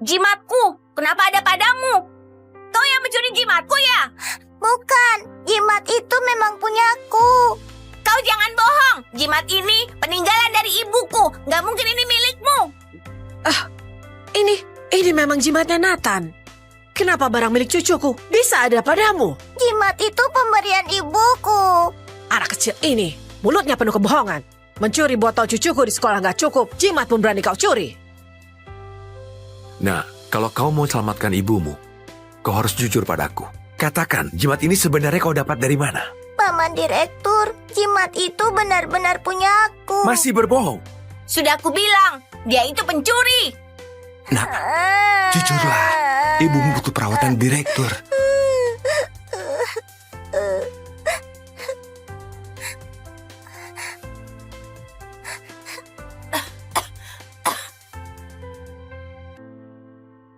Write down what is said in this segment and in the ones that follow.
Jimatku, kenapa ada padamu? Kau yang mencuri jimatku ya? Bukan, jimat itu memang punyaku. Kau jangan bohong. Jimat ini peninggalan dari ibuku. Gak mungkin ini milikmu. Ini memang jimatnya Nathan. Kenapa barang milik cucuku bisa ada padamu? Jimat itu pemberian ibuku. Anak kecil ini, mulutnya penuh kebohongan. Mencuri botol cucuku di sekolah nggak cukup, jimat pun berani kau curi. Nah, kalau kau mau selamatkan ibumu, kau harus jujur padaku. Katakan, jimat ini sebenarnya kau dapat dari mana? Paman Direktur, jimat itu benar-benar punyaku. Masih berbohong. Sudah aku bilang, dia itu pencuri. Nak, jujurlah. Ibumu butuh perawatan direktur.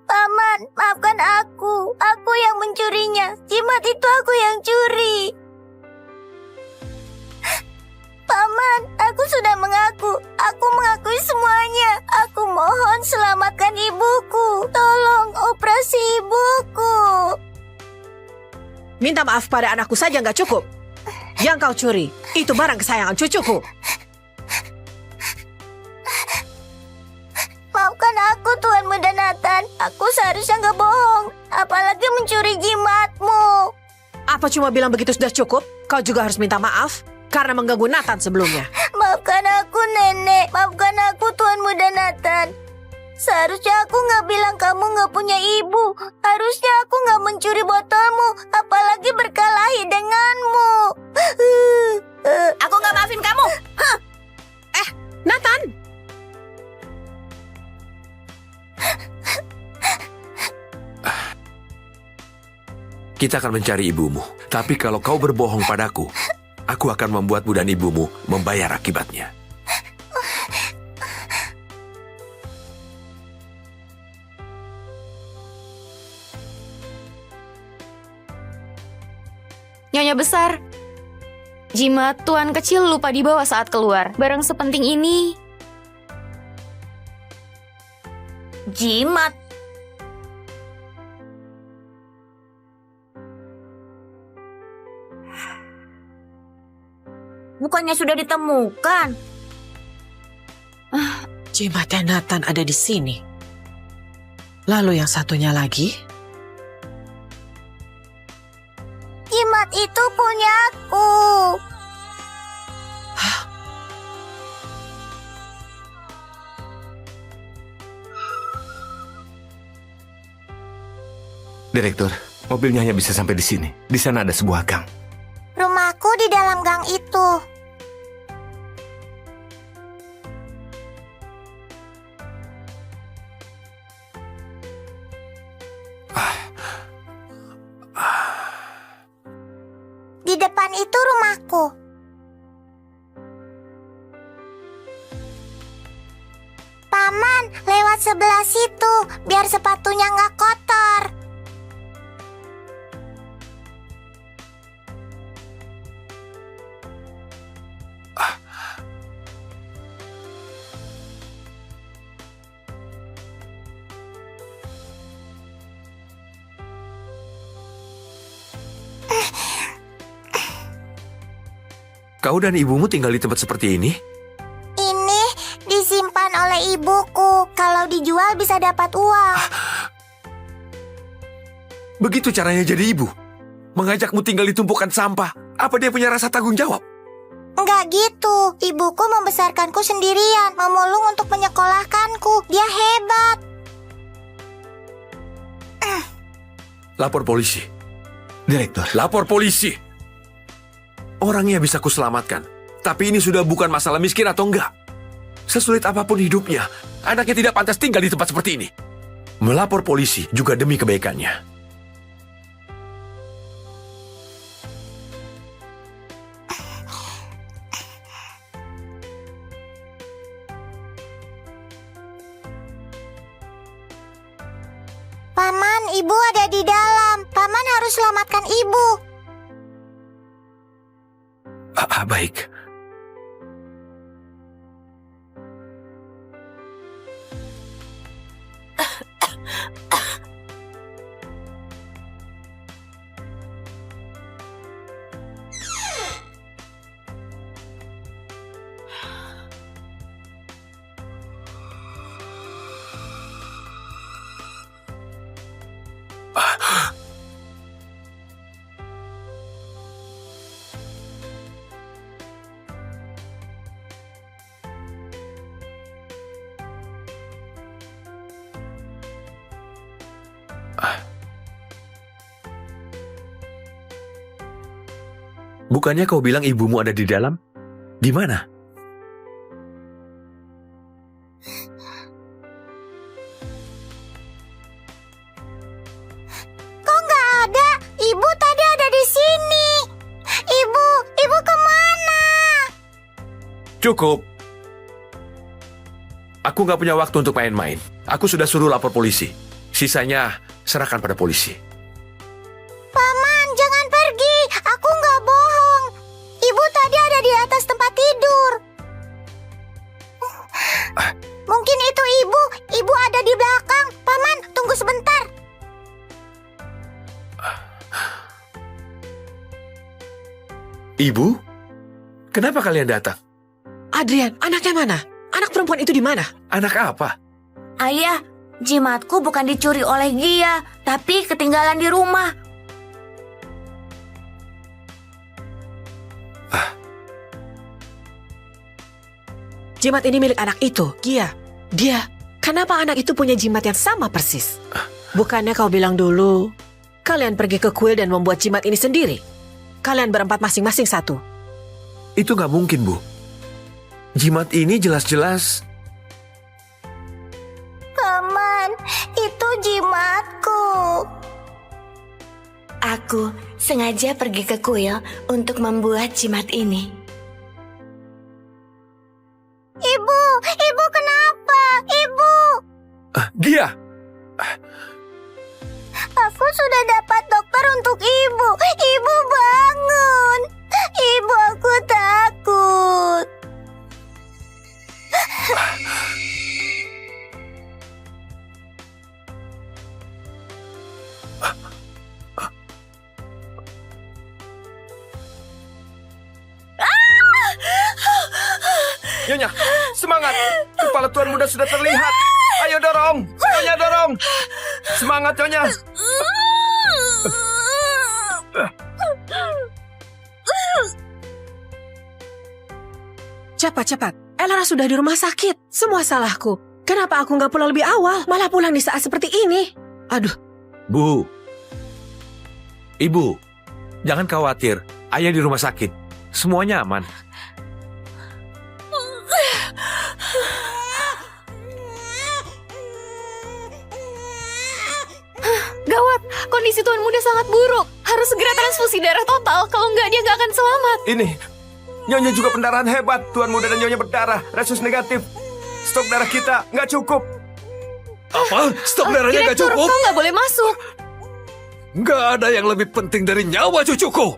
Paman, maafkan aku. Aku yang mencurinya. Jimat itu aku yang curi. Paman, aku sudah mengaku. Aku mengakui semuanya. Aku mohon selamatkan ibuku. Tolong operasi ibuku. Minta maaf pada anakku saja nggak cukup. Yang kau curi, itu barang kesayangan cucuku. Maafkan aku, Tuan Muda Nathan. Aku seharusnya nggak bohong. Apalagi mencuri jimatmu. Apa cuma bilang begitu sudah cukup? Kau juga harus minta maaf karena mengganggu Nathan sebelumnya. Maafkan aku, Nenek. Maafkan aku, Tuan Muda Nathan. Seharusnya aku nggak bilang kamu nggak punya ibu. Harusnya aku nggak mencuri botolmu, apalagi berkelahi denganmu. Aku gak maafin kamu. Nathan! Kita akan mencari ibumu. Tapi kalau kau berbohong padaku, aku akan membuatmu dan ibumu membayar akibatnya. Nyonya besar, jimat tuan kecil lupa dibawa saat keluar. Barang sepenting ini. Jimat. Bukannya sudah ditemukan? Jimatnya Nathan ada di sini. Lalu yang satunya lagi? Jimat itu punyaku. Direktur, mobilnya hanya bisa sampai di sini. Di sana ada sebuah gang. Rumahku di dalam gang itu. Di depan itu rumahku. Paman, lewat sebelah situ, biar sepatunya nggak kotor. Kau dan ibumu tinggal di tempat seperti ini? Ini disimpan oleh ibuku. Kalau dijual bisa dapat uang. Begitu caranya jadi ibu? Mengajakmu tinggal di tumpukan sampah? Apa dia punya rasa tanggung jawab? Enggak gitu. Ibuku membesarkanku sendirian, memulung untuk menyekolahkanku. Dia hebat. Lapor polisi. Direktur, Lapor polisi. Orangnya bisa kuselamatkan. Tapi ini sudah bukan masalah miskin atau enggak. Sesulit apapun hidupnya, anaknya tidak pantas tinggal di tempat seperti ini. Melapor polisi juga demi kebaikannya. Paman, ibu ada di dalam. Paman harus selamatkan ibu. Baik. Bukannya kau bilang ibumu ada di dalam? Di mana? Kok nggak ada? Ibu tadi ada di sini. Ibu kemana? Cukup. Aku nggak punya waktu untuk main-main. Aku sudah suruh lapor polisi. Sisanya serahkan pada polisi. Paman, jangan pergi. Aku nggak bohong. Ibu tadi ada di atas tempat tidur. Mungkin itu ibu. Ibu ada di belakang. Paman, tunggu sebentar. Ibu? Kenapa kalian datang? Adrian, anaknya mana? Anak perempuan itu di mana? Anak apa? Ayah, jimatku bukan dicuri oleh Gia, tapi ketinggalan di rumah. Jimat ini milik anak itu, Gia. Dia, kenapa anak itu punya jimat yang sama persis? Bukannya kau bilang dulu, kalian pergi ke kuil dan membuat jimat ini sendiri? Kalian berempat masing-masing satu. Itu nggak mungkin, Bu. Jimat ini jelas-jelas... Paman, itu jimatku. Aku sengaja pergi ke kuil untuk membuat jimat ini. Ibu kenapa? Ibu, Gia! aku sudah dapat dokter untuk ibu. Ibu bangun. Ibu, aku takut. Nyonya, semangat. Kepala Tuan Muda sudah terlihat. Ayo dorong. Nyonya dorong. Semangat, Nyonya. Cepat-cepat, Elara sudah di rumah sakit. Semua salahku. Kenapa aku nggak pulang lebih awal? Malah pulang di saat seperti ini. Aduh, Bu. Ibu, jangan khawatir. Ayah di rumah sakit. Semuanya aman. Gawat, kondisi Tuan Muda sangat buruk. Harus segera transfusi darah total, kalau nggak dia nggak akan selamat. Ini, Nyonya juga pendarahan hebat. Tuan Muda dan Nyonya berdarah. Resus negatif. Stok darah kita nggak cukup. Apa? Stok darahnya nggak Direktur, cukup? kau nggak boleh masuk. Nggak ada yang lebih penting dari nyawa cucuku.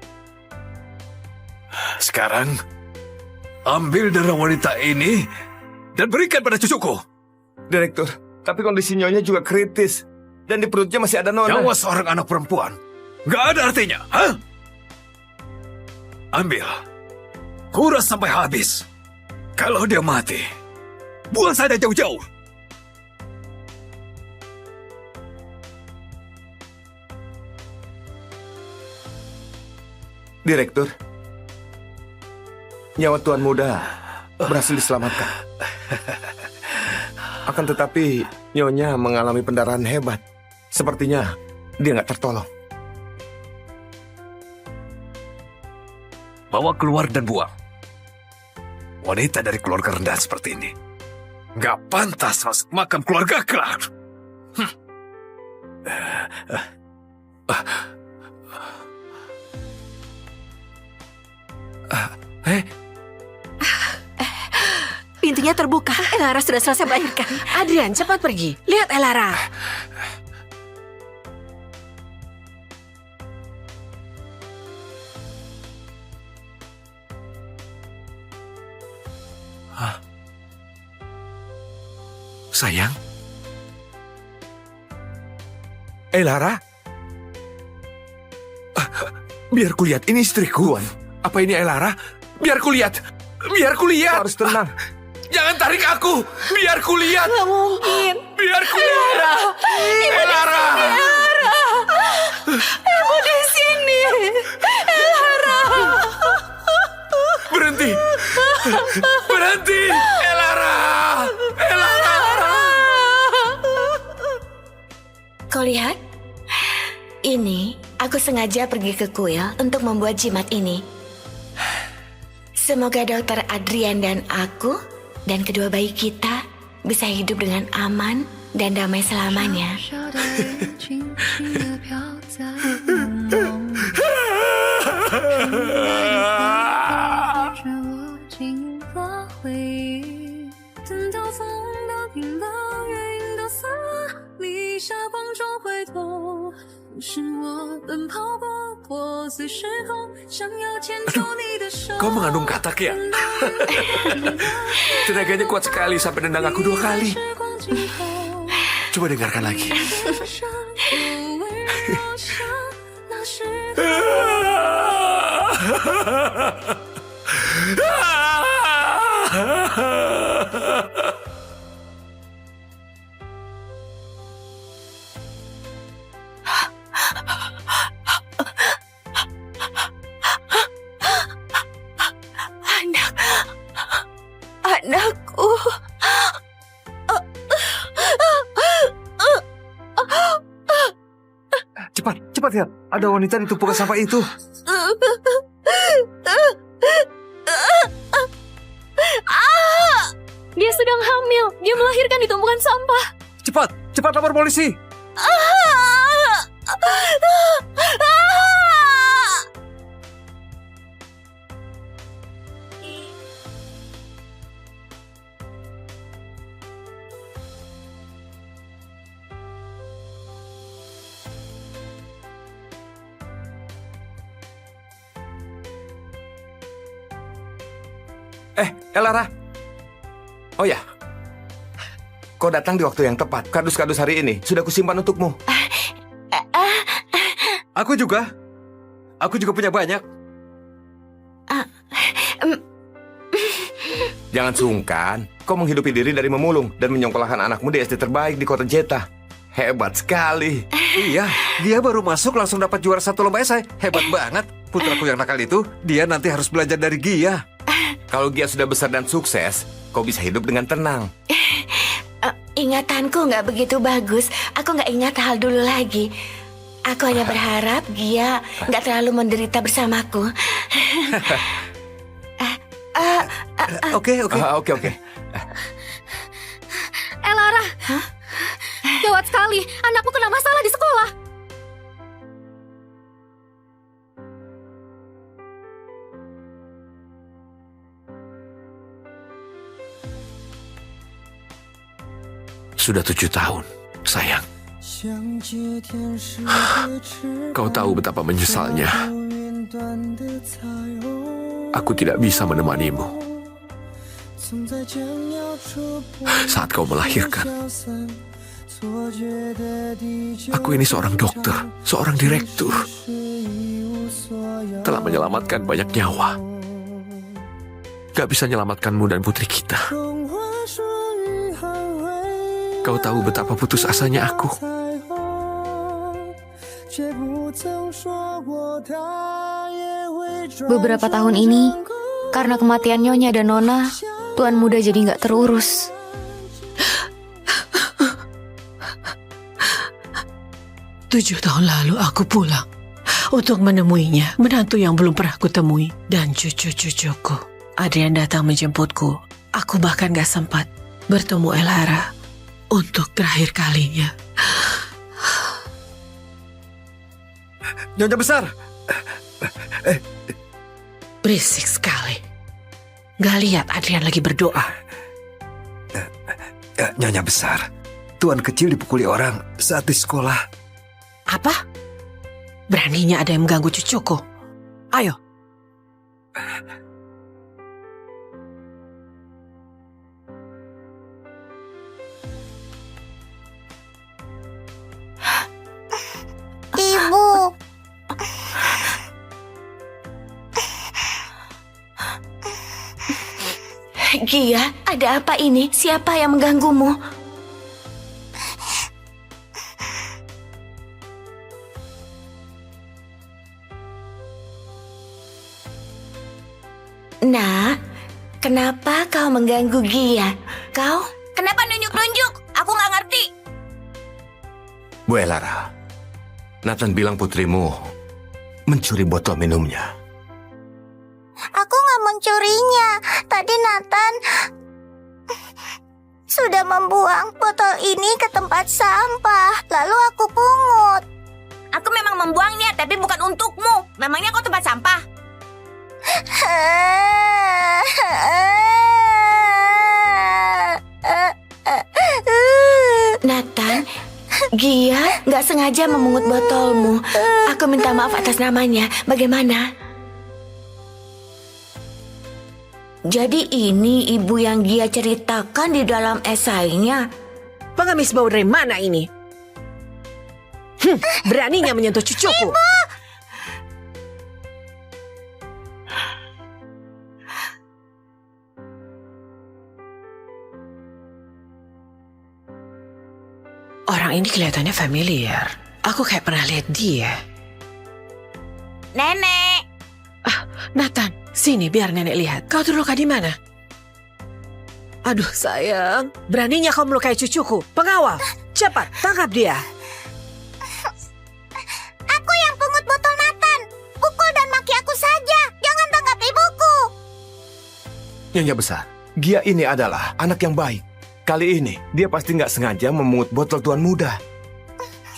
Sekarang, ambil darah wanita ini dan berikan pada cucuku. Direktur, tapi kondisi Nyonya juga kritis. Dan di perutnya masih ada nona. Nyawa seorang anak perempuan nggak ada artinya, hah? Ambil, kuras sampai habis. Kalau dia mati, buang saja jauh-jauh. Direktur, nyawa Tuan Muda berhasil diselamatkan. Akan tetapi, Nyonya mengalami pendarahan hebat. Sepertinya dia nggak tertolong. Bawa keluar dan buang. Wanita dari keluarga rendah seperti ini nggak pantas masuk makam keluarga kelar. pintunya terbuka. Elara sudah selesai melahirkan. Adrian, cepat pergi. Lihat Elara. Sayang, Lara? Biar kulihat, ini istriku. Tuan. Apa ini Lara? Biar kulihat. Biar Kau kulihat. harus tenang. Jangan tarik aku. Biar kulihat. Gak mungkin. Biar kulihat. Lara. Ibu di sini. Lara. Berhenti. Berhenti. Lara. Lara. Kau lihat? Ini aku sengaja pergi ke kuil untuk membuat jimat ini. Semoga dokter Adrian dan aku dan kedua bayi kita bisa hidup dengan aman dan damai selamanya. 小小的眼睛轻轻地飘在梦梦里，陪着我进了回忆。等到风都停了，月影都散了，你霞光中回头，是我奔跑过破碎时空，想要牵住你的手。 Kau mengandung katak ya? Tenaganya kuat sekali sampai nendang aku 2 kali. Coba dengarkan lagi. Anakku. Cepat, cepat ya. Ada wanita di tumpukan sampah itu. Dia sedang hamil. Dia melahirkan di tumpukan sampah. Cepat, cepat lapor polisi. Lara. Oh ya, kau datang di waktu yang tepat. Kardus-kardus hari ini sudah kusimpan untukmu. Aku juga. Aku juga punya banyak. Jangan sungkan. Kau menghidupi diri dari memulung dan menyekolahkan anakmu di SD terbaik di kota Jeta. Hebat sekali. Iya, dia baru masuk langsung dapat juara 1 lomba esai. Hebat banget. Putraku yang nakal itu, dia nanti harus belajar dari Gia. Kalau Gia sudah besar dan sukses, kau bisa hidup dengan tenang. Ingatanku nggak begitu bagus. Aku nggak ingat hal dulu lagi. Aku hanya berharap Gia nggak terlalu menderita bersamaku. Oke. Oke. Lara. Gawat sekali. Anakku kena masalah di sekolah. Sudah 7 tahun, sayang. Kau tahu betapa menyesalnya. Aku tidak bisa menemanimu saat kau melahirkan. Aku ini seorang dokter, seorang direktur. Telah menyelamatkan banyak nyawa. Gak bisa menyelamatkanmu dan putri kita. Kau tahu betapa putus asanya aku. Beberapa tahun ini, karena kematian Nyonya dan Nona, Tuan Muda jadi nggak terurus. Tujuh tahun lalu aku pulang untuk menemuinya, menantu yang belum pernah kutemui, dan cucu-cucuku. Adrian datang menjemputku. Aku bahkan gak sempat bertemu Lara untuk terakhir kalinya. Nyonya besar. Berisik sekali. Gak lihat Adrian lagi berdoa. Nyonya besar. Tuan kecil dipukuli orang saat di sekolah. Apa? Beraninya ada yang mengganggu cucuku. Ayo. Gia, ada apa ini? Siapa yang mengganggumu? Nah, kenapa kau mengganggu Gia? Kau? Kenapa nunjuk-nunjuk? Aku nggak ngerti. Bu Elara, Nathan bilang putrimu mencuri botol minumnya. Aku nggak mencurinya. Tadi Nathan sudah membuang botol ini ke tempat sampah. Lalu aku pungut. Aku memang membuangnya, tapi bukan untukmu. Memangnya kau tempat sampah? Nathan, Gia nggak sengaja memungut botolmu. Aku minta maaf atas namanya. Bagaimana? Jadi ini ibu yang Gia ceritakan di dalam esainya. Pengemis bau dari mana ini? Beraninya menyentuh cucuku. Orang ini kelihatannya familiar. Aku kayak pernah lihat dia. Nenek. Nathan, sini biar nenek lihat. Kau terluka di mana? Aduh sayang, beraninya kau melukai cucuku. Pengawal, cepat tangkap dia. Aku yang pungut botol Nathan. Pukul dan maki aku saja. Jangan tangkap ibuku. Nyonya besar, Gia ini adalah anak yang baik. Kali ini, dia pasti nggak sengaja memungut botol tuan muda.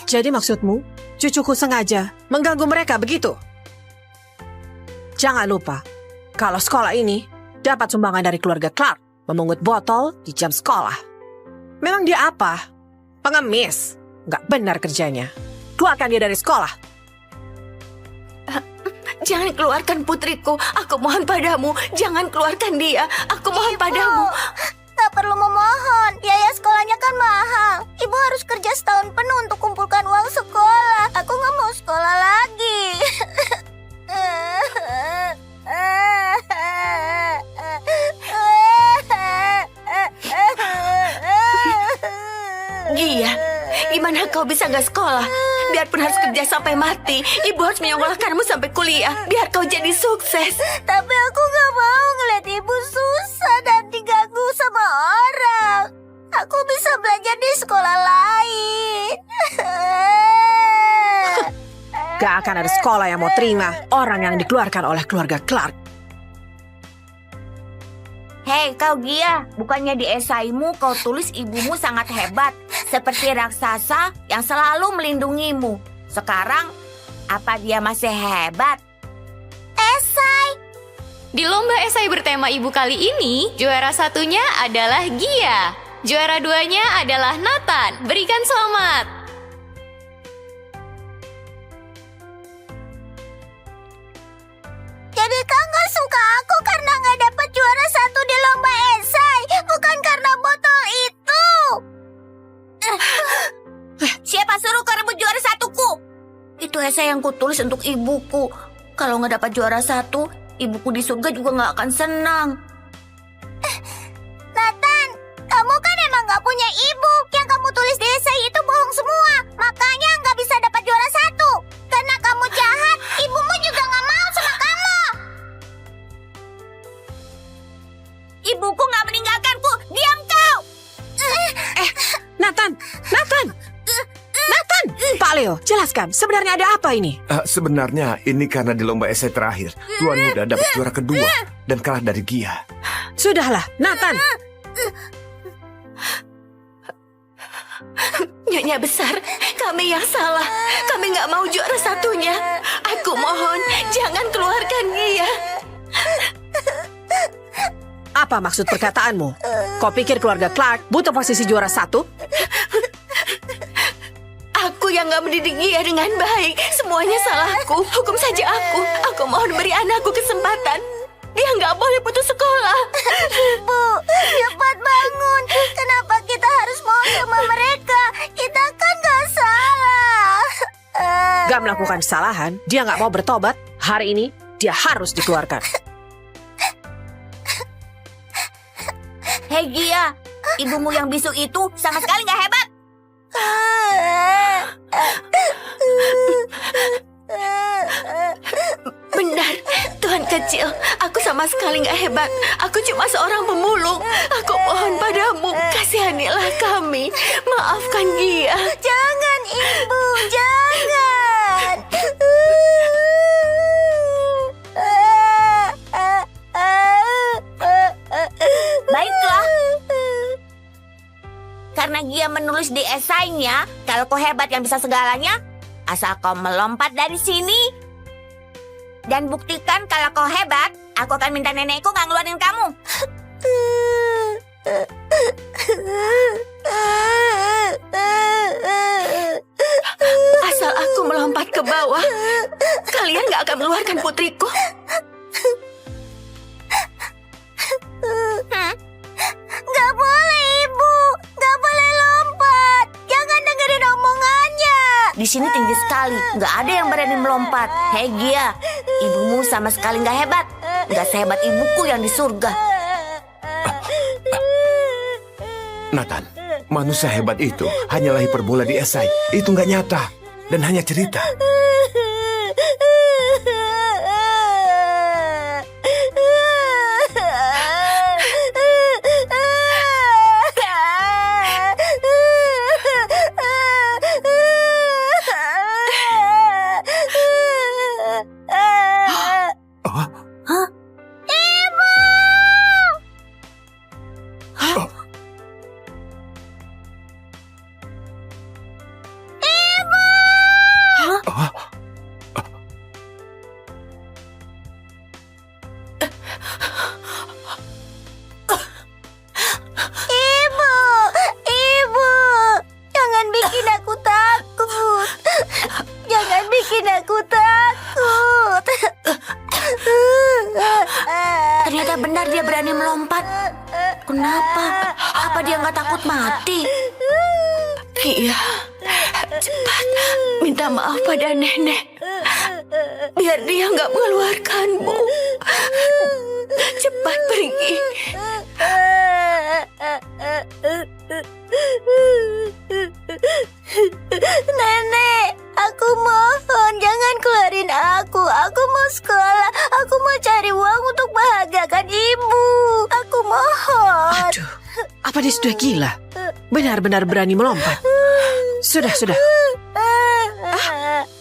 Jadi maksudmu, cucuku sengaja mengganggu mereka begitu? Jangan lupa, kalau sekolah ini dapat sumbangan dari keluarga Clark memungut botol di jam sekolah. Memang dia apa? Pengemis. Nggak benar kerjanya. Keluarkan dia dari sekolah. Jangan keluarkan putriku. Aku mohon padamu. Jangan keluarkan dia. Aku mohon padamu. Gak perlu memohon. Biaya sekolahnya kan mahal. Ibu harus kerja setahun penuh untuk kumpulkan uang sekolah. Aku gak mau sekolah lagi. Gia, gimana kau bisa nggak sekolah? Biarpun harus kerja sampai mati, ibu harus menyekolahkanmu sampai kuliah. Biar kau jadi sukses. Tapi aku gak mau ngeliat ibu susah dan diganggu sama orang. Aku bisa belajar di sekolah lain. Gak akan ada sekolah yang mau terima orang yang dikeluarkan oleh keluarga Clark. Hei kau Gia, bukannya di esaimu kau tulis ibumu sangat hebat, seperti raksasa yang selalu melindungimu. Sekarang, apa dia masih hebat? Esai! Di lomba esai bertema ibu kali ini, juara satunya adalah Gia. Juara duanya adalah Nathan. Berikan selamat. Jadi kau gak suka aku karena gak dapat juara satu di lomba esai, bukan karena botol itu. Siapa suruh kau rebut juara satuku? Itu esai yang kutulis untuk ibuku. Kalau nggak dapat juara satu, ibuku di surga juga nggak akan senang. Nathan, kamu kan emang gak punya ibu. Yang kamu tulis di esai itu bohong semua. Makanya gak bisa dapat juara satu. Karena kamu jahat, ibumu juga gak mau sama kamu. Ibuku gak meninggalkanku. Diam kau. Nathan! Pak Leo, jelaskan sebenarnya ada apa ini? Sebenarnya ini karena di lomba esai terakhir, tuan muda dapat juara kedua dan kalah dari Gia. Sudahlah, Nathan. Nyonya besar, kami yang salah. Kami nggak mau juara satunya. Aku mohon, jangan keluarkan dia. Apa maksud perkataanmu? Kau pikir keluarga Clark butuh posisi juara satu? Aku yang nggak mendidik dia dengan baik. Semuanya salahku. Hukum saja aku. Aku mohon beri anakku kesempatan. Dia nggak boleh putus sekolah. Bu, cepat bangun. Kenapa kita harus mau sama mereka? Kita kan gak salah. Gak melakukan kesalahan, dia gak mau bertobat. Hari ini, dia harus dikeluarkan. Hei Gia, ibumu yang bisu itu sama sekali nggak hebat. Benar, Tuhan kecil. Aku sama sekali nggak hebat. Aku cuma seorang pemulung. Aku mohon padamu, kasihanilah kami. Maafkan Gia. Jangan, Ibu, jangan. Baiklah. Karena Gia menulis di esainya, kalau kau hebat yang bisa segalanya, asal kau melompat dari sini dan buktikan kalau kau hebat, aku akan minta nenekku nggak ngeluarin kamu. Asal aku melompat ke bawah, kalian nggak akan mengeluarkan putriku. Nggak boleh, Ibu. Nggak boleh lompat. Jangan dengerin omongannya. Di sini tinggi sekali. Nggak ada yang berani melompat. Hei Gia, ibumu sama sekali nggak hebat. Nggak sehebat ibuku yang di surga. Nathan, manusia hebat itu hanyalah hiperbola di esai. Itu nggak nyata dan hanya cerita. Ibu, jangan bikin aku takut. Jangan bikin aku takut. Ternyata benar dia berani melompat. Kenapa? Apa dia nggak takut mati? Gia, cepat minta maaf pada nenek. Biar dia nggak mengeluarkanmu. Cepat pergi. Nenek, aku mohon jangan keluarin aku. Aku mau sekolah. Aku mau cari uang untuk bahagiakan ibu. Aku mohon. Aduh, apa dia sudah gila? Benar-benar berani melompat. Sudah.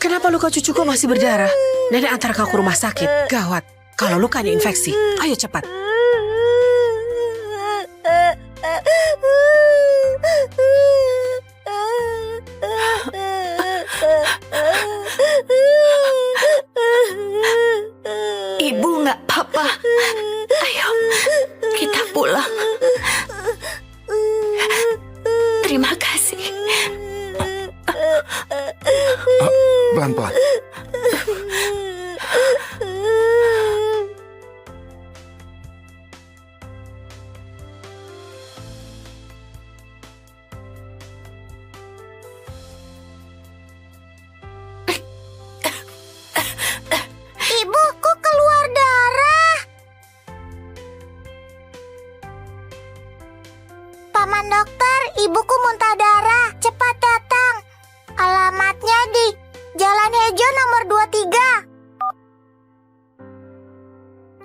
Kenapa luka cucuku masih berdarah? Nenek antar kau ke rumah sakit. Gawat, kalau lukanya infeksi. Ayo cepat. Ibu nggak apa-apa. Ayo, kita pulang. Terima kasih. Pelan-pelan. Ibu, kok keluar darah? Paman dokter, ibuku muntah darah. Cepat datang. Alamatnya di Jalan Hejo nomor 23.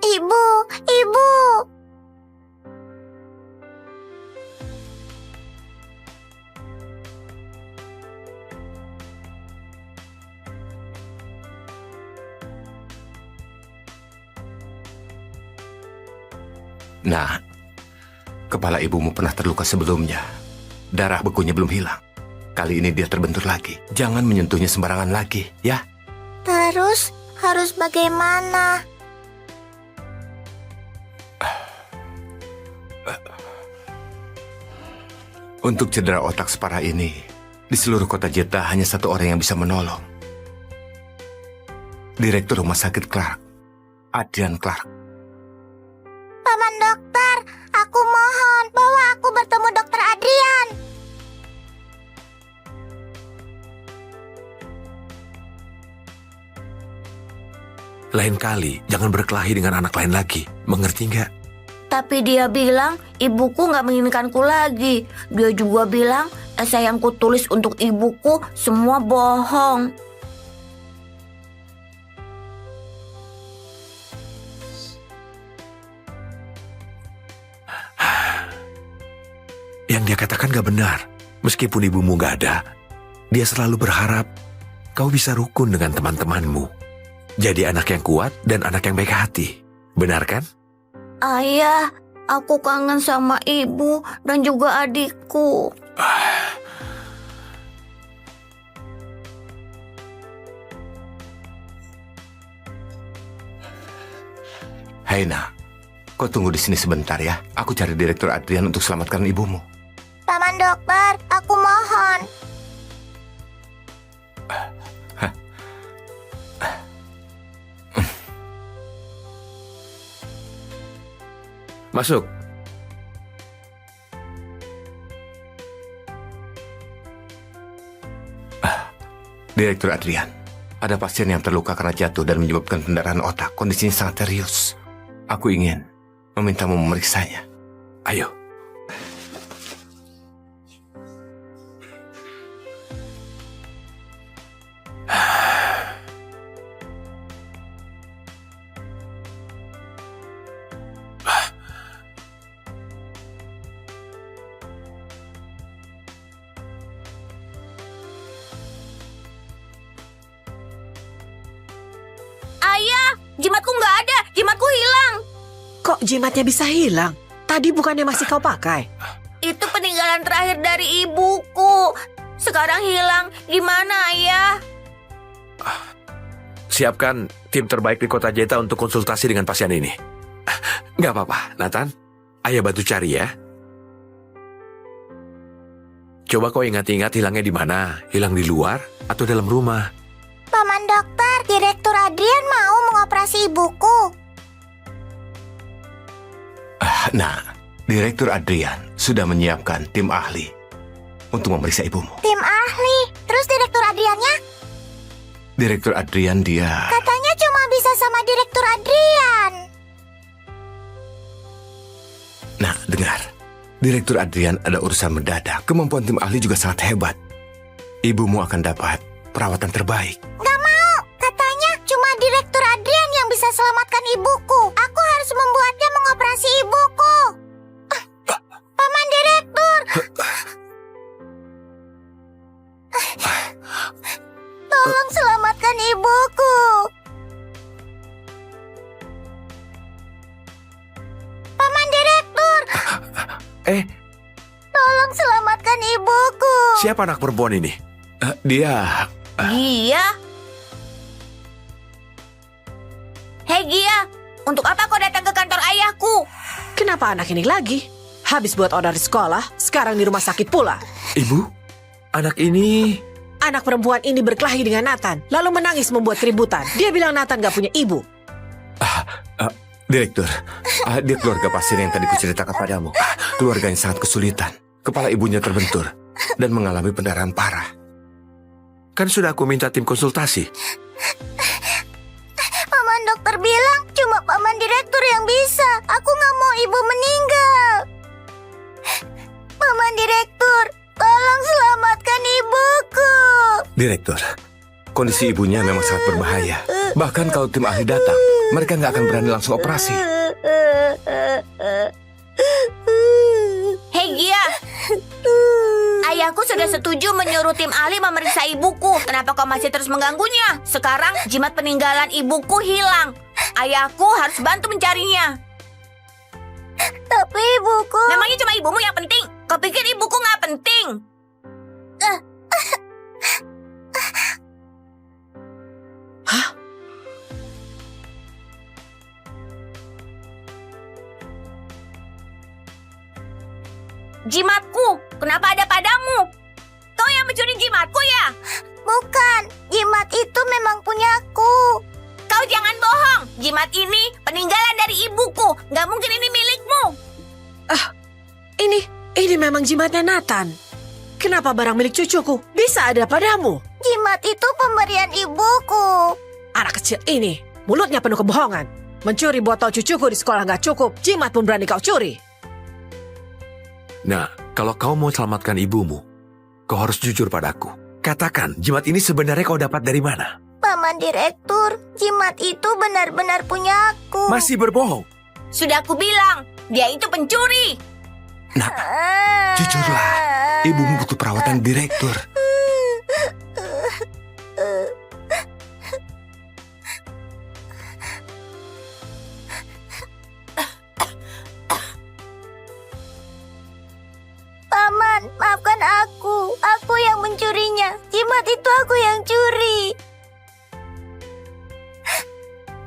Ibu. Nah, kepala ibumu pernah terluka sebelumnya. Darah bekunya belum hilang. Kali ini dia terbentur lagi. Jangan menyentuhnya sembarangan lagi, ya? Terus harus bagaimana? Untuk cedera otak separah ini, di seluruh kota Jeddah hanya satu orang yang bisa menolong. Direktur Rumah Sakit Clark, Adrian Clark. Paman dokter, aku mohon bawa aku bertemu dokter Adrian. Lain kali, jangan berkelahi dengan anak lain lagi. Mengerti nggak? Tapi dia bilang ibuku nggak menginginkanku lagi. Dia juga bilang esai yang kutulis untuk ibuku semua bohong. Yang dia katakan gak benar. Meskipun ibumu gak ada, dia selalu berharap kau bisa rukun dengan teman-temanmu. Jadi anak yang kuat dan anak yang baik hati. Benar kan? Ayah, aku kangen sama ibu dan juga adikku. Haina, kau tunggu di sini sebentar ya. Aku cari Direktur Adrian untuk selamatkan ibumu. Paman dokter, aku mohon. Masuk. Direktur Adrian, ada pasien yang terluka karena jatuh dan menyebabkan pendarahan otak. Kondisinya sangat serius. Aku ingin memintamu memeriksanya. Ayo. Ayah, jimatku nggak ada, jimatku hilang. Kok jimatnya bisa hilang? Tadi bukannya masih kau pakai? Itu peninggalan terakhir dari ibuku. Sekarang hilang, gimana ayah? Siapkan tim terbaik di kota Jeta untuk konsultasi dengan pasien ini. Gak apa-apa, Nathan. Ayah bantu cari ya. Coba kau ingat-ingat hilangnya di mana? Hilang di luar atau dalam rumah? Paman dokter, Direktur Adrian mau mengoperasi ibuku. Nah, Direktur Adrian sudah menyiapkan tim ahli untuk memeriksa ibumu. Tim ahli, terus Direktur Adriannya? Direktur Adrian dia... Katanya cuma bisa sama Direktur Adrian. Nah, dengar. Direktur Adrian ada urusan mendadak. Kemampuan tim ahli juga sangat hebat. Ibumu akan dapat perawatan terbaik. Gak mau, katanya cuma Direktur Adrian yang bisa selamatkan ibuku. Aku harus membuatnya mengoperasi ibuku. Paman Direktur. Tolong selamatkan ibuku. Paman Direktur. Tolong selamatkan ibuku. Siapa anak perempuan ini? Dia... Gia? Hei Gia, untuk apa kau datang ke kantor ayahku? Kenapa anak ini lagi? Habis buat order di sekolah, sekarang di rumah sakit pula. Ibu? Anak ini... Anak perempuan ini berkelahi dengan Nathan, lalu menangis membuat keributan. Dia bilang Nathan gak punya ibu. Direktur, dia keluarga pasien yang tadi kuceritakan padamu. Keluarganya sangat kesulitan. Kepala ibunya terbentur dan mengalami pendarahan parah. Kan sudah aku minta tim konsultasi. Paman dokter bilang cuma paman direktur yang bisa. Aku nggak mau ibu meninggal. Paman direktur, tolong selamatkan ibuku. Direktur, kondisi ibunya memang sangat berbahaya. Bahkan kalau tim ahli datang, mereka nggak akan berani langsung operasi. Hei Gia, ayahku sudah setuju menyuruh tim ahli memeriksa ibuku. Kenapa kau masih terus mengganggunya? Sekarang jimat peninggalan ibuku hilang. Ayahku harus bantu mencarinya. Tapi ibuku... Memangnya cuma ibumu yang penting? Kau pikir ibuku nggak penting? Jimatku, kenapa ada padamu? Kau yang mencuri jimatku ya? Bukan, jimat itu memang punyaku. Kau jangan bohong, jimat ini peninggalan dari ibuku. Gak mungkin ini milikmu. Ini memang jimatnya Nathan. Kenapa barang milik cucuku bisa ada padamu? Jimat itu pemberian ibuku. Anak kecil ini, mulutnya penuh kebohongan. Mencuri botol cucuku di sekolah nggak cukup, jimat pun berani kau curi. Nah, kalau kau mau selamatkan ibumu, kau harus jujur padaku. Katakan, jimat ini sebenarnya kau dapat dari mana? Paman Direktur, jimat itu benar-benar punya aku. Masih berbohong. Sudah aku bilang, dia itu pencuri. Nak, jujurlah. Ibumu butuh perawatan direktur. Paman, maafkan aku. Aku yang mencurinya. Jimat itu aku yang curi.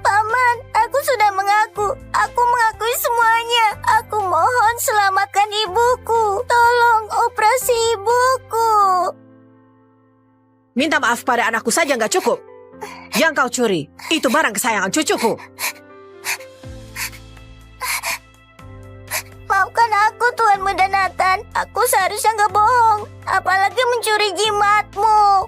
Paman, aku sudah mengaku. Aku mengakui semuanya. Aku mohon selamatkan ibuku. Tolong operasi ibuku. Minta maaf pada anakku saja nggak cukup. Yang kau curi, itu barang kesayangan cucuku. Maafkan aku, Tuan Muda Nathan. Aku seharusnya nggak bohong. Apalagi mencuri jimatmu.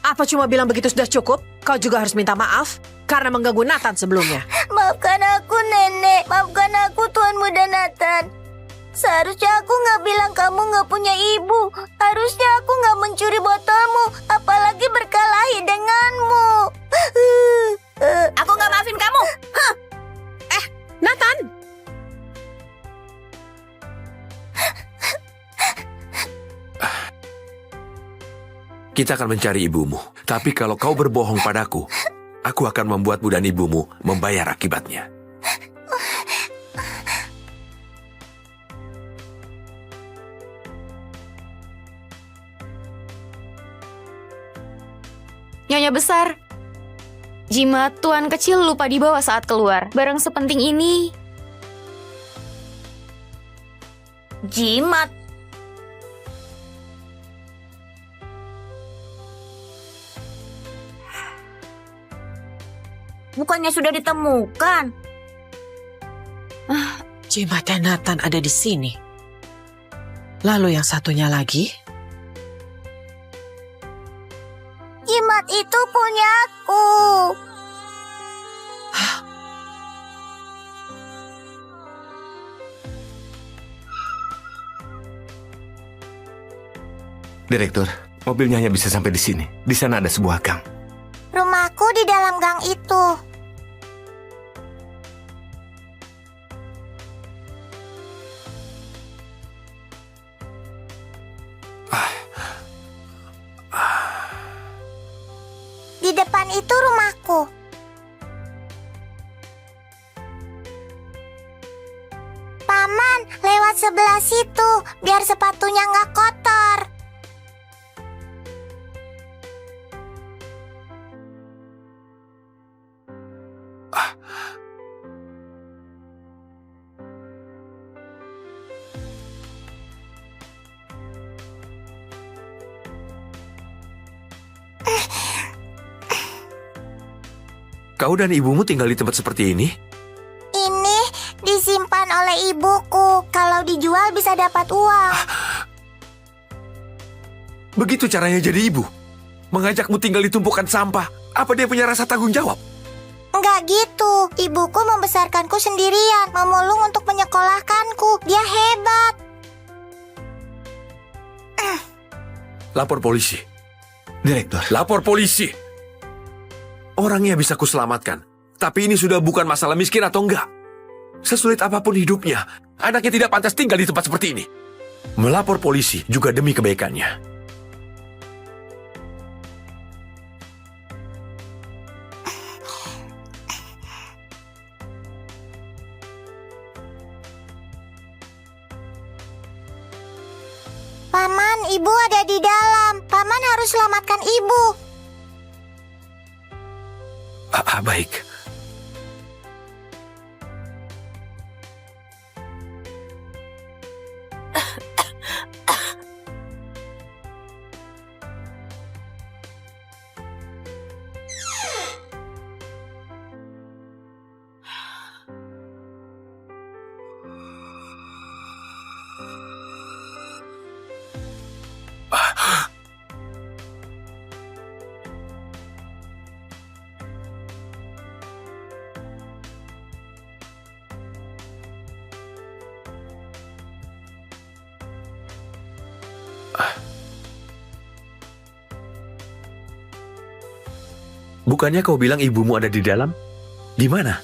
Apa cuma bilang begitu sudah cukup? Kau juga harus minta maaf karena mengganggu Nathan sebelumnya. Maafkan aku, Nenek. Maafkan aku, Tuan Muda Nathan. Seharusnya aku nggak bilang kamu nggak punya ibu. Harusnya aku nggak mencuri botolmu. Apalagi berkelahi denganmu. Aku nggak maafin kamu. Nathan! Kita akan mencari ibumu. Tapi kalau kau berbohong padaku, aku akan membuatmu dan ibumu membayar akibatnya. Nyonya besar, jimat tuan kecil lupa dibawa saat keluar. Barang sepenting ini. Jimat. Bukannya sudah ditemukan? Jimatnya Nathan ada di sini. Lalu yang satunya lagi? Jimat itu punya aku. Direktur, mobilnya hanya bisa sampai di sini. Di sana ada sebuah gang. Rumahku di dalam gang itu. Di depan itu rumahku. Paman, lewat sebelah situ, biar sepatunya nggak kotor. Kau dan ibumu tinggal di tempat seperti ini? Ini disimpan oleh ibuku. Kalau dijual bisa dapat uang. Begitu caranya jadi ibu? Mengajakmu tinggal di tumpukan sampah? Apa dia punya rasa tanggung jawab? Enggak gitu. Ibuku membesarkanku sendirian, memulung untuk menyekolahkanku. Dia hebat. Lapor polisi. Direktur, Lapor polisi. Orangnya bisa kuselamatkan. Tapi ini sudah bukan masalah miskin atau enggak. Sesulit apapun hidupnya, anaknya tidak pantas tinggal di tempat seperti ini. Melapor polisi juga demi kebaikannya. Paman, ibu ada di dalam. Paman harus selamatkan ibu. Baik. Bukannya kau bilang ibumu ada di dalam? Di mana?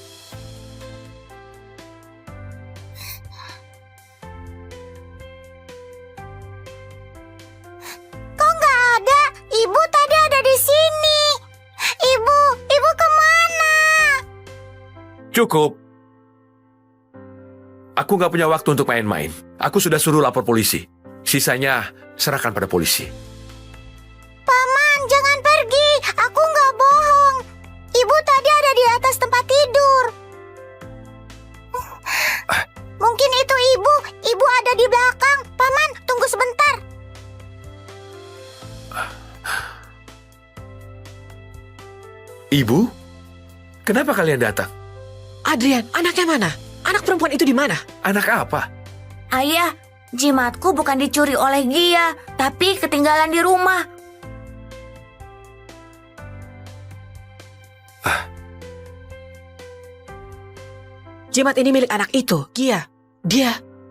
Kok nggak ada? Ibu tadi ada di sini. Ibu kemana? Cukup. Aku nggak punya waktu untuk main-main. Aku sudah suruh lapor polisi. Sisanya serahkan pada polisi. Paman, jangan pergi. Aku nggak bohong. Ibu tadi ada di atas tempat tidur. Mungkin itu ibu. Ibu ada di belakang. Paman, tunggu sebentar. Ibu? Kenapa kalian datang? Adrian, anaknya mana? Anak perempuan itu di mana? Anak apa? Ayah, jimatku bukan dicuri oleh Gia, tapi ketinggalan di rumah. Jimat ini milik anak itu, Gia.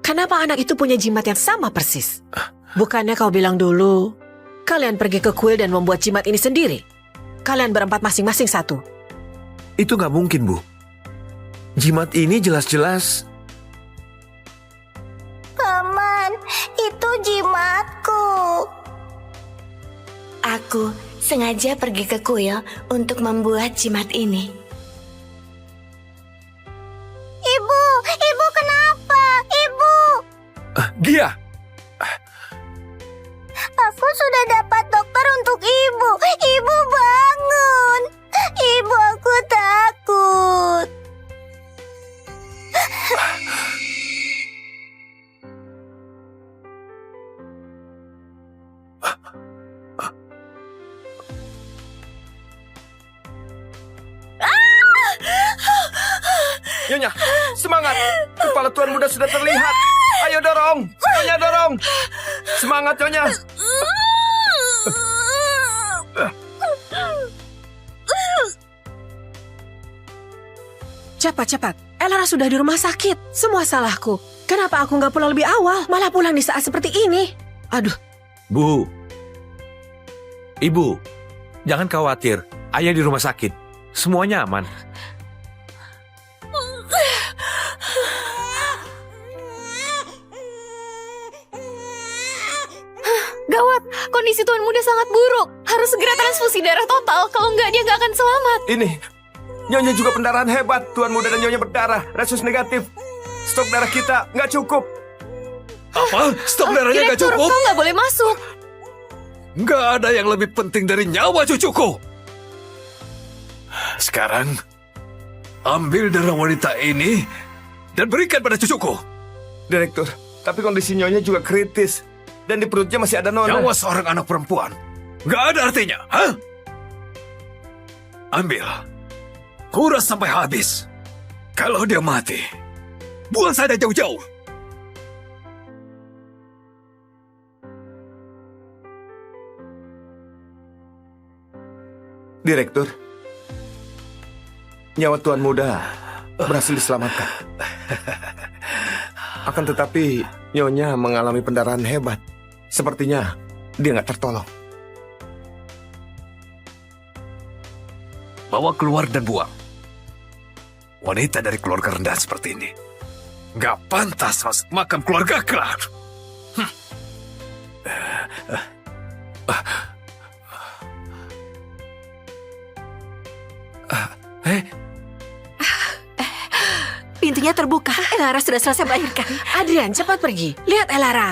Kenapa anak itu punya jimat yang sama persis? Bukannya kau bilang dulu, kalian pergi ke kuil dan membuat jimat ini sendiri? Kalian berempat masing-masing satu. Itu nggak mungkin, Bu. Jimat ini jelas-jelas... Paman, itu jimatku. Aku sengaja pergi ke kuil untuk membuat jimat ini. Ibu kenapa? Ibu, Gia! aku sudah dapat dokter untuk ibu. Ibu bangun. Ibu, aku takut. Nyonya, semangat! Kepala Tuan Muda sudah terlihat. Ayo dorong! Nyonya dorong! Semangat, Nyonya! Cepat. Elara sudah di rumah sakit. Semua salahku. Kenapa aku nggak pulang lebih awal? Malah pulang di saat seperti ini. Aduh, Bu. Ibu, jangan khawatir. Ayah di rumah sakit. Semuanya aman. Gawat, kondisi Tuan Muda sangat buruk. Harus segera transfusi darah total, kalau nggak dia nggak akan selamat. Ini, Nyonya juga pendarahan hebat. Tuan Muda dan Nyonya berdarah. Resus negatif. Stok darah kita nggak cukup. Apa? Stok darahnya nggak Direktur, cukup? kau nggak boleh masuk. Nggak ada yang lebih penting dari nyawa cucuku. Sekarang, ambil darah wanita ini dan berikan pada cucuku. Direktur, tapi kondisi Nyonya juga kritis. Dan di perutnya masih ada nona. Nyawa seorang anak perempuan nggak ada artinya, hah? Ambil, kuras sampai habis. Kalau dia mati, buang saja jauh-jauh. Direktur, nyawa Tuan Muda berhasil diselamatkan. Akan tetapi, Nyonya mengalami pendarahan hebat. Sepertinya dia nggak tertolong. Bawa keluar dan buang. Wanita dari keluarga rendah seperti ini nggak pantas masuk makam keluarga klan. pintunya terbuka. Elara sudah selesai melahirkan. Adrian, cepat pergi. Lihat Elara.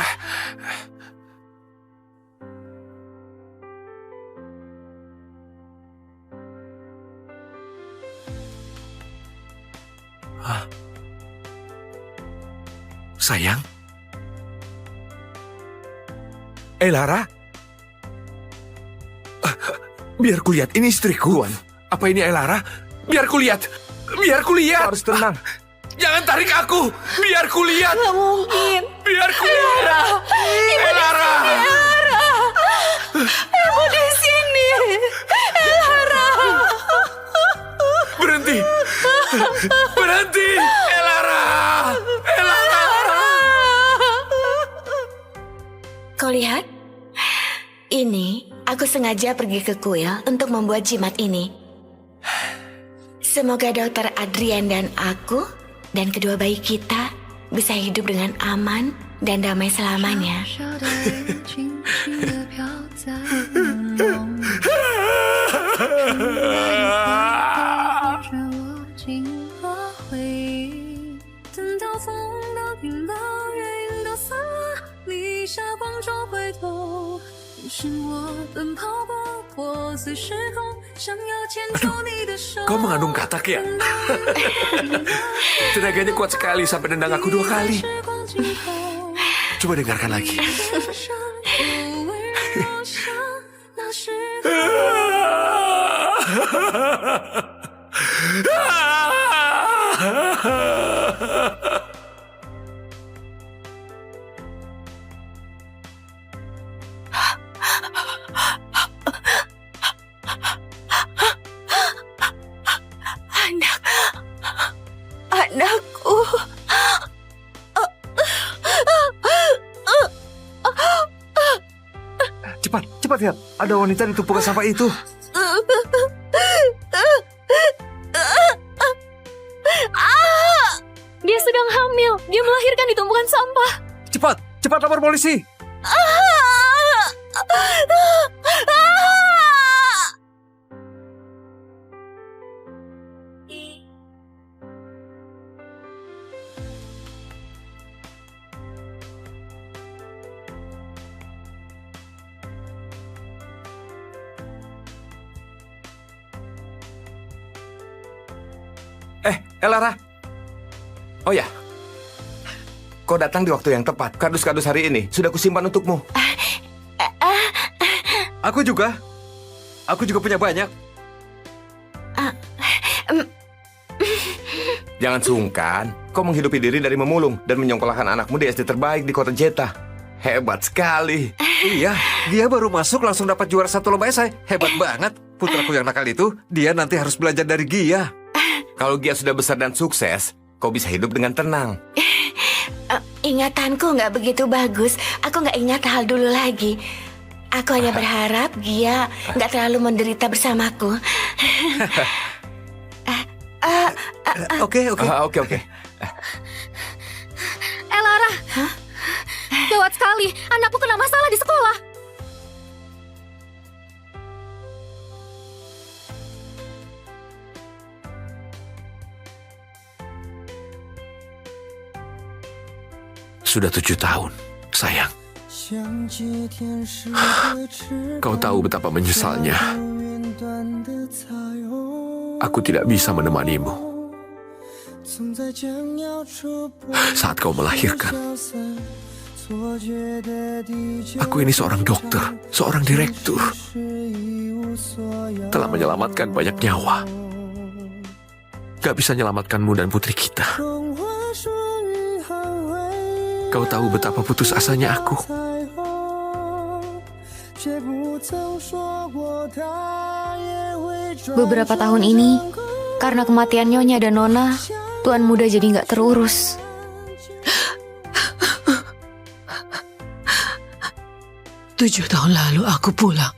Sayang? Lara? Biar kulihat, ini istriku. Tuan, Apa ini Lara? Biar kulihat. Biar kulihat. harus tenang. Jangan tarik aku. Biar kulihat. Gak mungkin. Biar kulihat. Lara. Ibu di sini. Elara. Berhenti. Berhenti. Lara. Kau lihat? Ini, aku sengaja pergi ke kuil untuk membuat jimat ini. Semoga Dokter Adrian dan aku dan kedua bayi kita bisa hidup dengan aman dan damai selamanya. 小小的人轻轻地飘在朦胧里，陪着我经过回忆，等到风都停了，月影都散了，你下光中回头，你是我奔跑过破碎时空，想要牵住你的手。 Kau mengandung katak ya? Tenaganya kuat sekali sampai nendang aku 2 kali. Coba dengarkan lagi. Anakku. Cepat, cepat lihat. Ada wanita di tumpukan sampah itu. Dia sedang hamil. Dia melahirkan di tumpukan sampah. Cepat, cepat lapor polisi. Elara. Oh ya, kau datang di waktu yang tepat. Kardus-kardus hari ini sudah kusimpan untukmu. Aku juga. Aku juga punya banyak. Jangan sungkan. Kau menghidupi diri dari memulung dan menyongkolahkan anakmu di SD terbaik di kota Jeta. Hebat sekali. Iya, dia baru masuk langsung dapat juara 1 lomba esai. Hebat banget. Putraku yang nakal itu, dia nanti harus belajar dari Gia. Kalau Gia sudah besar dan sukses, kau bisa hidup dengan tenang. Ingatanku nggak begitu bagus. Aku nggak ingat hal dulu lagi. Aku hanya berharap Gia nggak terlalu menderita bersamaku. Oke. Oke. Lara. Gawat sekali. Anakku kena masalah di sekolah. Sudah 7 tahun, sayang. Kau tahu betapa menyesalnya. Aku tidak bisa menemanimu saat kau melahirkan. Aku ini seorang dokter, seorang direktur. Telah menyelamatkan banyak nyawa. Gak bisa menyelamatkanmu dan putri kita. Kau tahu betapa putus asanya aku. Beberapa tahun ini, karena kematian Nyonya dan Nona, Tuan Muda jadi nggak terurus. Tujuh tahun lalu aku pulang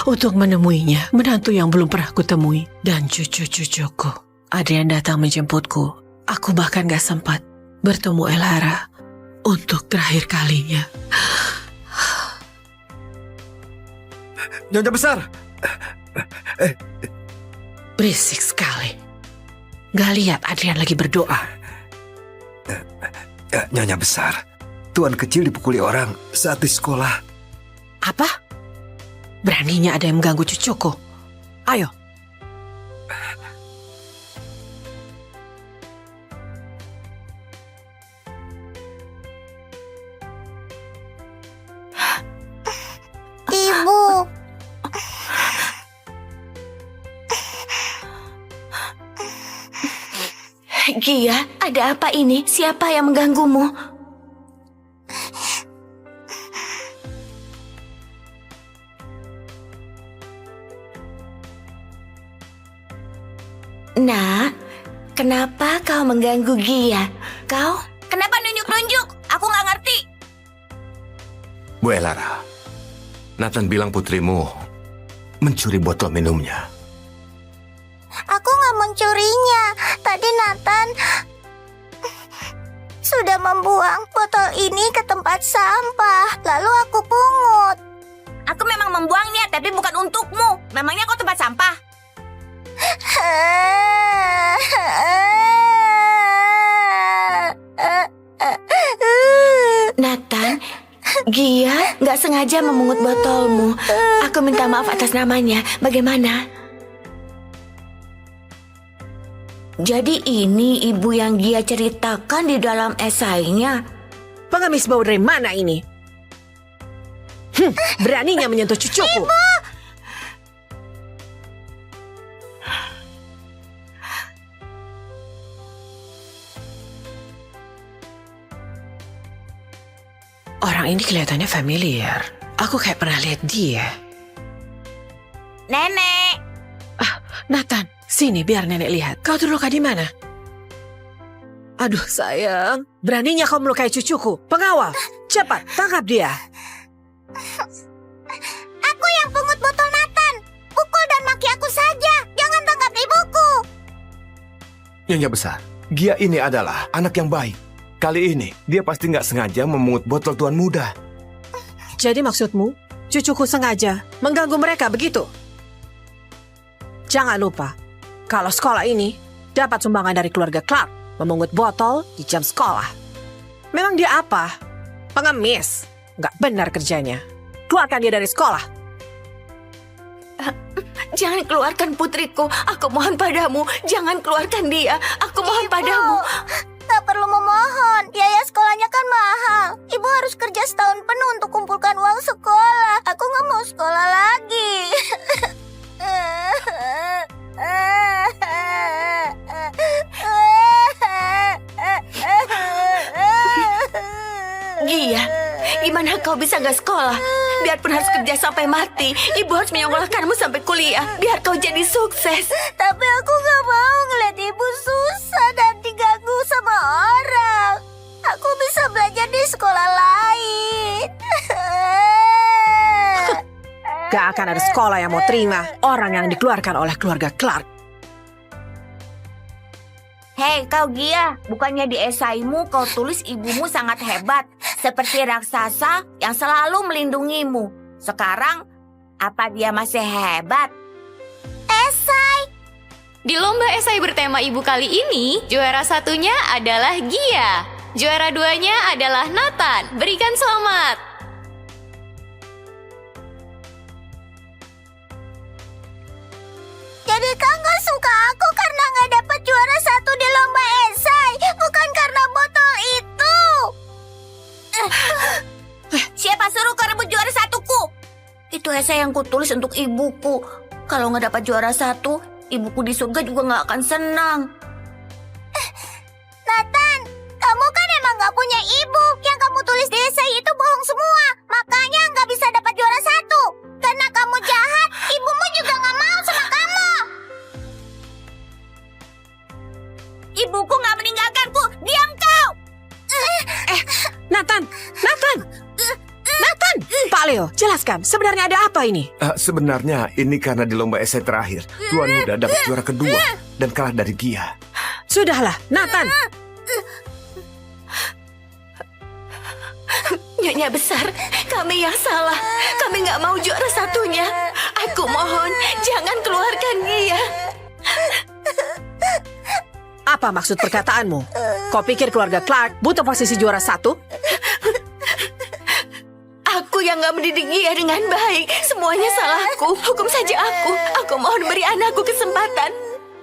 untuk menemuinya, menantu yang belum pernah kutemui, dan cucu-cucuku. Adrian datang menjemputku. Aku bahkan gak sempat bertemu Elara untuk terakhir kalinya. Nyonya besar. Berisik sekali. Gak lihat Adrian lagi berdoa. Nyonya besar. Tuan kecil dipukuli orang saat di sekolah. Apa? Beraninya ada yang mengganggu cucuku. Ayo. Ibu. Gia, ada apa ini? Siapa yang mengganggumu? Nak, kenapa kau mengganggu Gia? Kau? Kenapa nunjuk-nunjuk? Aku nggak ngerti. Bu Elara, Nathan bilang putrimu mencuri botol minumnya. Aku nggak mencurinya. Tadi Nathan sudah membuang botol ini ke tempat sampah. Lalu aku pungut. Aku memang membuangnya, tapi bukan untukmu. Memangnya kau tempat sampah? Nathan, Gia nggak sengaja memungut botolmu. Aku minta maaf atas namanya. Bagaimana? Jadi ini ibu yang Gia ceritakan di dalam esainya. Pengemis bau dari mana ini? Beraninya menyentuh cucuku. Orang ini kelihatannya familiar. Aku kayak pernah lihat dia. Nenek, Nathan, sini biar nenek lihat. Kau terluka di mana? Aduh sayang, beraninya kau melukai cucuku. Pengawal, cepat tangkap dia. Aku yang pungut botol Nathan. Pukul dan maki aku saja. Jangan tangkap ibuku. Nyonya besar, Gia ini adalah anak yang baik. Kali ini, dia pasti nggak sengaja memungut botol tuan muda. Jadi maksudmu, cucuku sengaja mengganggu mereka begitu? Jangan lupa, kalau sekolah ini dapat sumbangan dari keluarga Clark memungut botol di jam sekolah. Memang dia apa? Pengemis. Nggak benar kerjanya. Keluarkan dia dari sekolah. jangan keluarkan putriku. Aku mohon padamu, jangan keluarkan dia. Aku mohon padamu. Tak perlu memohon. Biaya sekolahnya kan mahal. Ibu harus kerja setahun penuh untuk kumpulkan uang sekolah. Aku nggak mau sekolah lagi. Gia, gimana kau bisa nggak sekolah? Biarpun harus kerja sampai mati, ibu harus menyekolahkanmu sampai kuliah. Biar kau jadi sukses. Tapi aku nggak mau ngeliat ibu susah dan diganggu sama orang. Aku bisa belajar di sekolah lain. Gak akan ada sekolah yang mau terima orang yang dikeluarkan oleh keluarga Clark. Hei kau Gia, bukannya di esaimu kau tulis ibumu sangat hebat, seperti raksasa yang selalu melindungimu. Sekarang, apa dia masih hebat? Esai. Di lomba esai bertema ibu kali ini, juara satunya adalah Gia. Juara duanya adalah Nathan. Berikan selamat. Jadi kau nggak suka aku karena nggak dapat juara satu di lomba esai, bukan karena botol itu. Siapa suruh kau rebut juara satuku? Itu esai yang kutulis untuk ibuku. Kalau nggak dapat juara satu, ibuku di surga juga nggak akan senang. Nathan, kamu kan emang nggak punya ibu. Yang kamu tulis di esai itu bohong semua. Makanya nggak bisa dapat juara satu. Karena kamu jahat, ibumu juga nggak mau sama kamu. Ibuku nggak meninggalkanku. Diam kau! Nathan! Pak Leo, jelaskan sebenarnya ada apa ini? Sebenarnya ini karena di lomba esai terakhir, tuan muda dapat juara kedua dan kalah dari Gia. Sudahlah, Nathan. Nyonya besar, kami yang salah. Kami nggak mau juara satunya. Aku mohon, jangan keluarkan dia. Apa maksud perkataanmu? Kau pikir keluarga Clark butuh posisi juara satu? Aku yang nggak mendidik dia dengan baik. Semuanya salahku. Hukum saja aku. Aku mohon beri anakku kesempatan.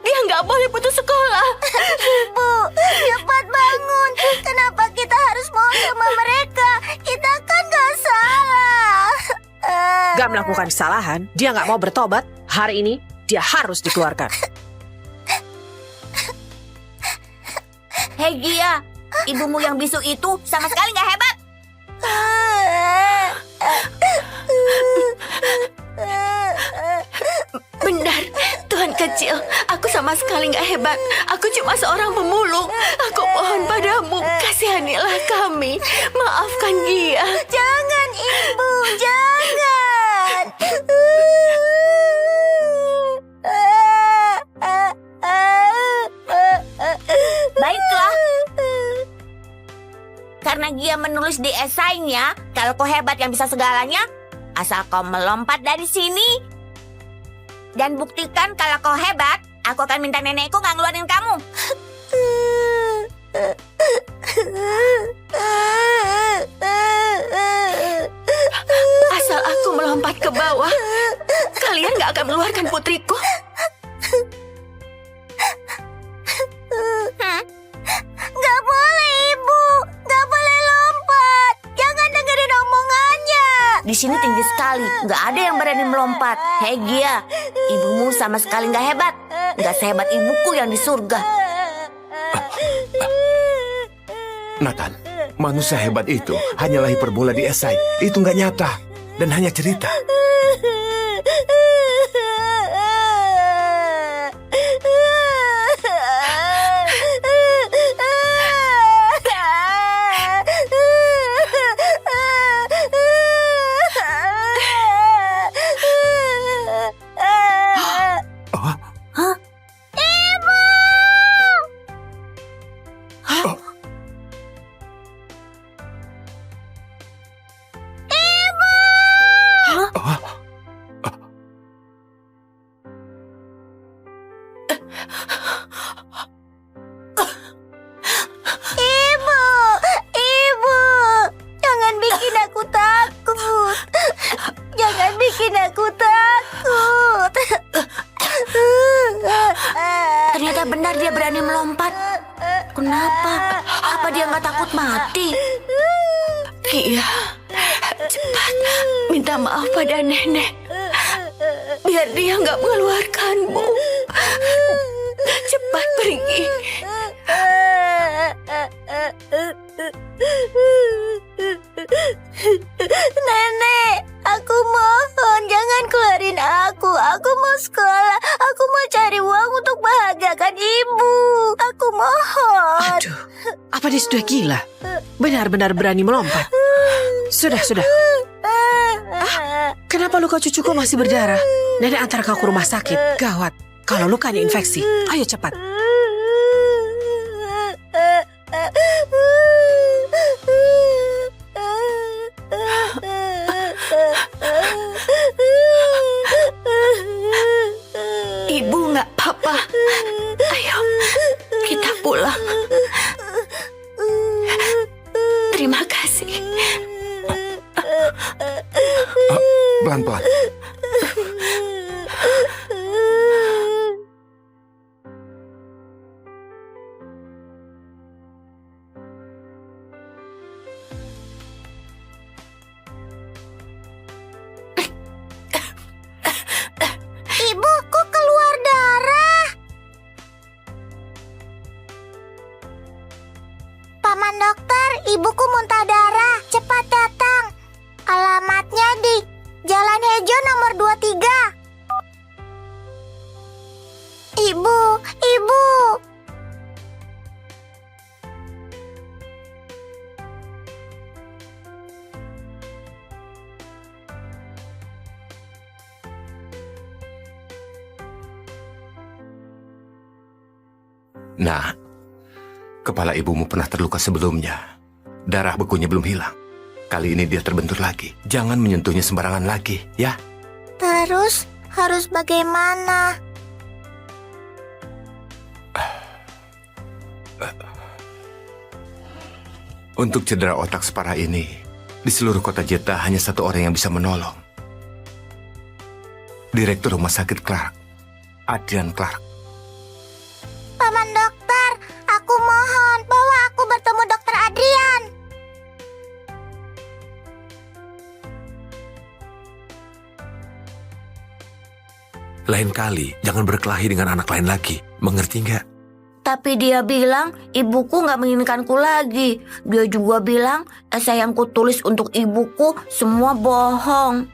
Dia nggak boleh putus sekolah. Ibu, cepat bangun. Kenapa kita harus mohon sama mereka? Kita kan nggak salah. Gak melakukan kesalahan, dia gak mau bertobat. Hari ini dia harus dikeluarkan. Hei Gia, ibumu yang bisu itu sama sekali nggak hebat. Benar, Tuhan kecil. Aku sama sekali nggak hebat. Aku cuma seorang pemulung. Aku mohon padamu, kasihanilah kami. Maafkan Gia. Jangan, Ibu, jangan. Baiklah. Karena Gia menulis di esainya kalau kau hebat yang bisa segalanya, asal kau melompat dari sini dan buktikan kalau kau hebat, aku akan minta nenekku nggak ngeluarin kamu. Asal aku melompat ke bawah, kalian gak akan mengeluarkan putriku. Gak boleh, Ibu. Gak boleh lompat. Jangan dengerin omongannya. Di sini tinggi sekali, nggak ada yang berani melompat. Hei Gia, ibumu sama sekali nggak hebat, nggak sehebat ibuku yang di surga. Nathan, manusia hebat itu hanyalah hiperbola di esai. Itu nggak nyata dan hanya cerita. Ibu, jangan bikin aku takut. Jangan bikin aku takut. Ternyata benar dia berani melompat. Kenapa? Apa dia nggak takut mati? Gia, cepat minta maaf pada nenek. Biar dia nggak mengeluarkanmu. Cepat pergi. Nenek, aku mohon jangan keluarin aku. Aku mau sekolah. Aku mau cari uang untuk bahagiakan ibu. Aku mohon. Aduh, apa dia sudah gila? Benar-benar berani melompat. Sudah. Kenapa luka cucuku masih berdarah? Nenek antar kau ke rumah sakit. Gawat, kalau lukanya infeksi. Ayo cepat. Ibu nggak apa-apa. Ayo, kita pulang. Terima kasih. Pelan-pelan. Ibu, kok keluar darah? Paman dokter, ibuku muntah darah. Cepat datang. Alamatnya di Jalan Hejo nomor 23. Ibu. Nah, kepala ibumu pernah terluka sebelumnya. Darah bekunya belum hilang. Kali ini dia terbentur lagi. Jangan menyentuhnya sembarangan lagi, ya? Terus harus bagaimana? Untuk cedera otak separah ini, di seluruh kota Jeta hanya satu orang yang bisa menolong. Direktur Rumah Sakit Clark, Adrian Clark. Paman dokter, aku mohon bawa aku bertemu dokter Adrian. Lain kali, jangan berkelahi dengan anak lain lagi. Mengerti nggak? Tapi dia bilang ibuku nggak menginginkanku lagi. Dia juga bilang esai yang kutulis untuk ibuku semua bohong.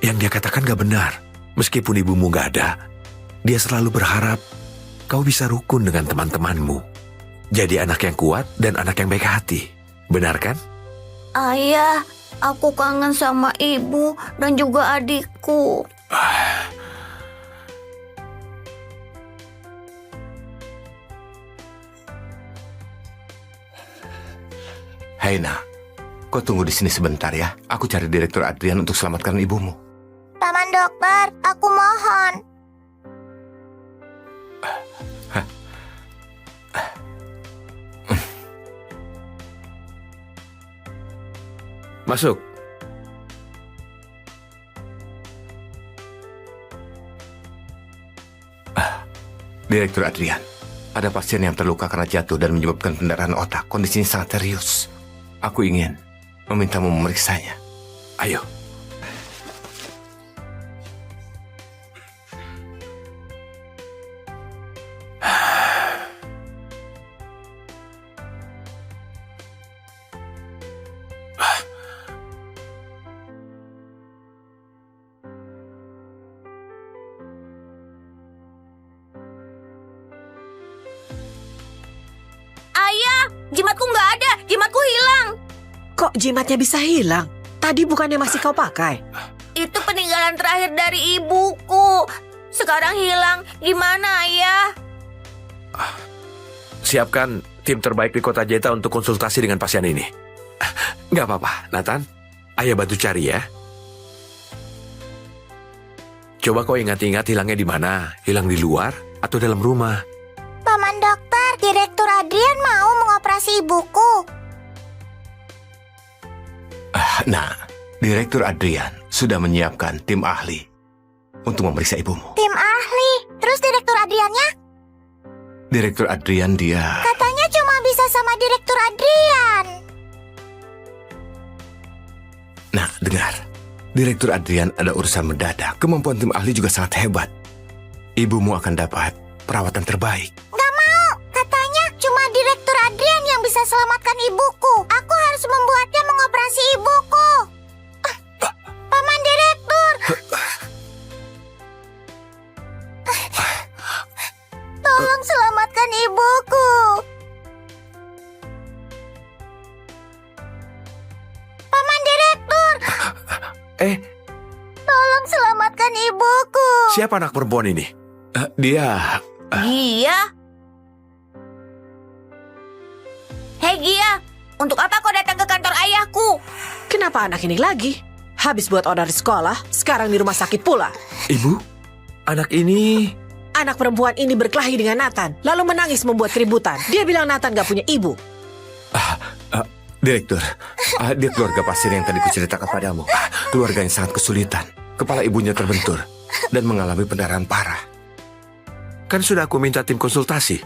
Yang dia katakan gak benar. Meskipun ibumu gak ada, dia selalu berharap kau bisa rukun dengan teman-temanmu. Jadi anak yang kuat dan anak yang baik hati. Benar kan? Ayah, aku kangen sama ibu dan juga adikku. Haina, kau tunggu di sini sebentar ya. Aku cari Direktur Adrian untuk selamatkan ibumu. Paman dokter, aku mohon. Masuk. Direktur Adrian, ada pasien yang terluka karena jatuh dan menyebabkan pendarahan otak. Kondisinya sangat serius. Aku ingin memintamu memeriksanya. Ayo. Ayah, jimatku nggak ada. Jimatku hilang. Kok jimatnya bisa hilang? Tadi bukannya masih kau pakai? Itu peninggalan terakhir dari ibuku. Sekarang hilang. Gimana, Ayah? Siapkan tim terbaik di kota Jeta untuk konsultasi dengan pasien ini. Nggak apa-apa, Nathan. Ayah bantu cari ya. Coba kau ingat-ingat hilangnya di mana? Hilang di luar atau dalam rumah? Paman dokter, Direktur Adrian mau mengoperasi ibuku. Nah, Direktur Adrian sudah menyiapkan tim ahli untuk memeriksa ibumu. Tim ahli. Terus Direktur Adriannya? Direktur Adrian dia... Katanya cuma bisa sama Direktur Adrian. Nah, dengar. Direktur Adrian ada urusan mendadak. Kemampuan tim ahli juga sangat hebat. Ibumu akan dapat perawatan terbaik. Gak mau. Katanya cuma Direktur Adrian yang bisa selamatkan ibuku. Aku harus membuatnya mengoperasi ibuku. Paman Direktur. Tolong selamatkan ibuku. Paman Direktur. Tolong selamatkan ibuku. Siapa anak perempuan ini? Dia... Gia? Hei Gia, untuk apa kau datang ke kantor ayahku? Kenapa anak ini lagi? Habis buat order di sekolah, sekarang di rumah sakit pula. Ibu, anak ini... Anak perempuan ini berkelahi dengan Nathan, lalu menangis membuat keributan. Dia bilang Nathan gak punya ibu. Direktur, dia keluarga pasien yang tadi kuceritakan padamu. Keluarga yang sangat kesulitan. Kepala ibunya terbentur dan mengalami pendarahan parah. Kan sudah aku minta tim konsultasi.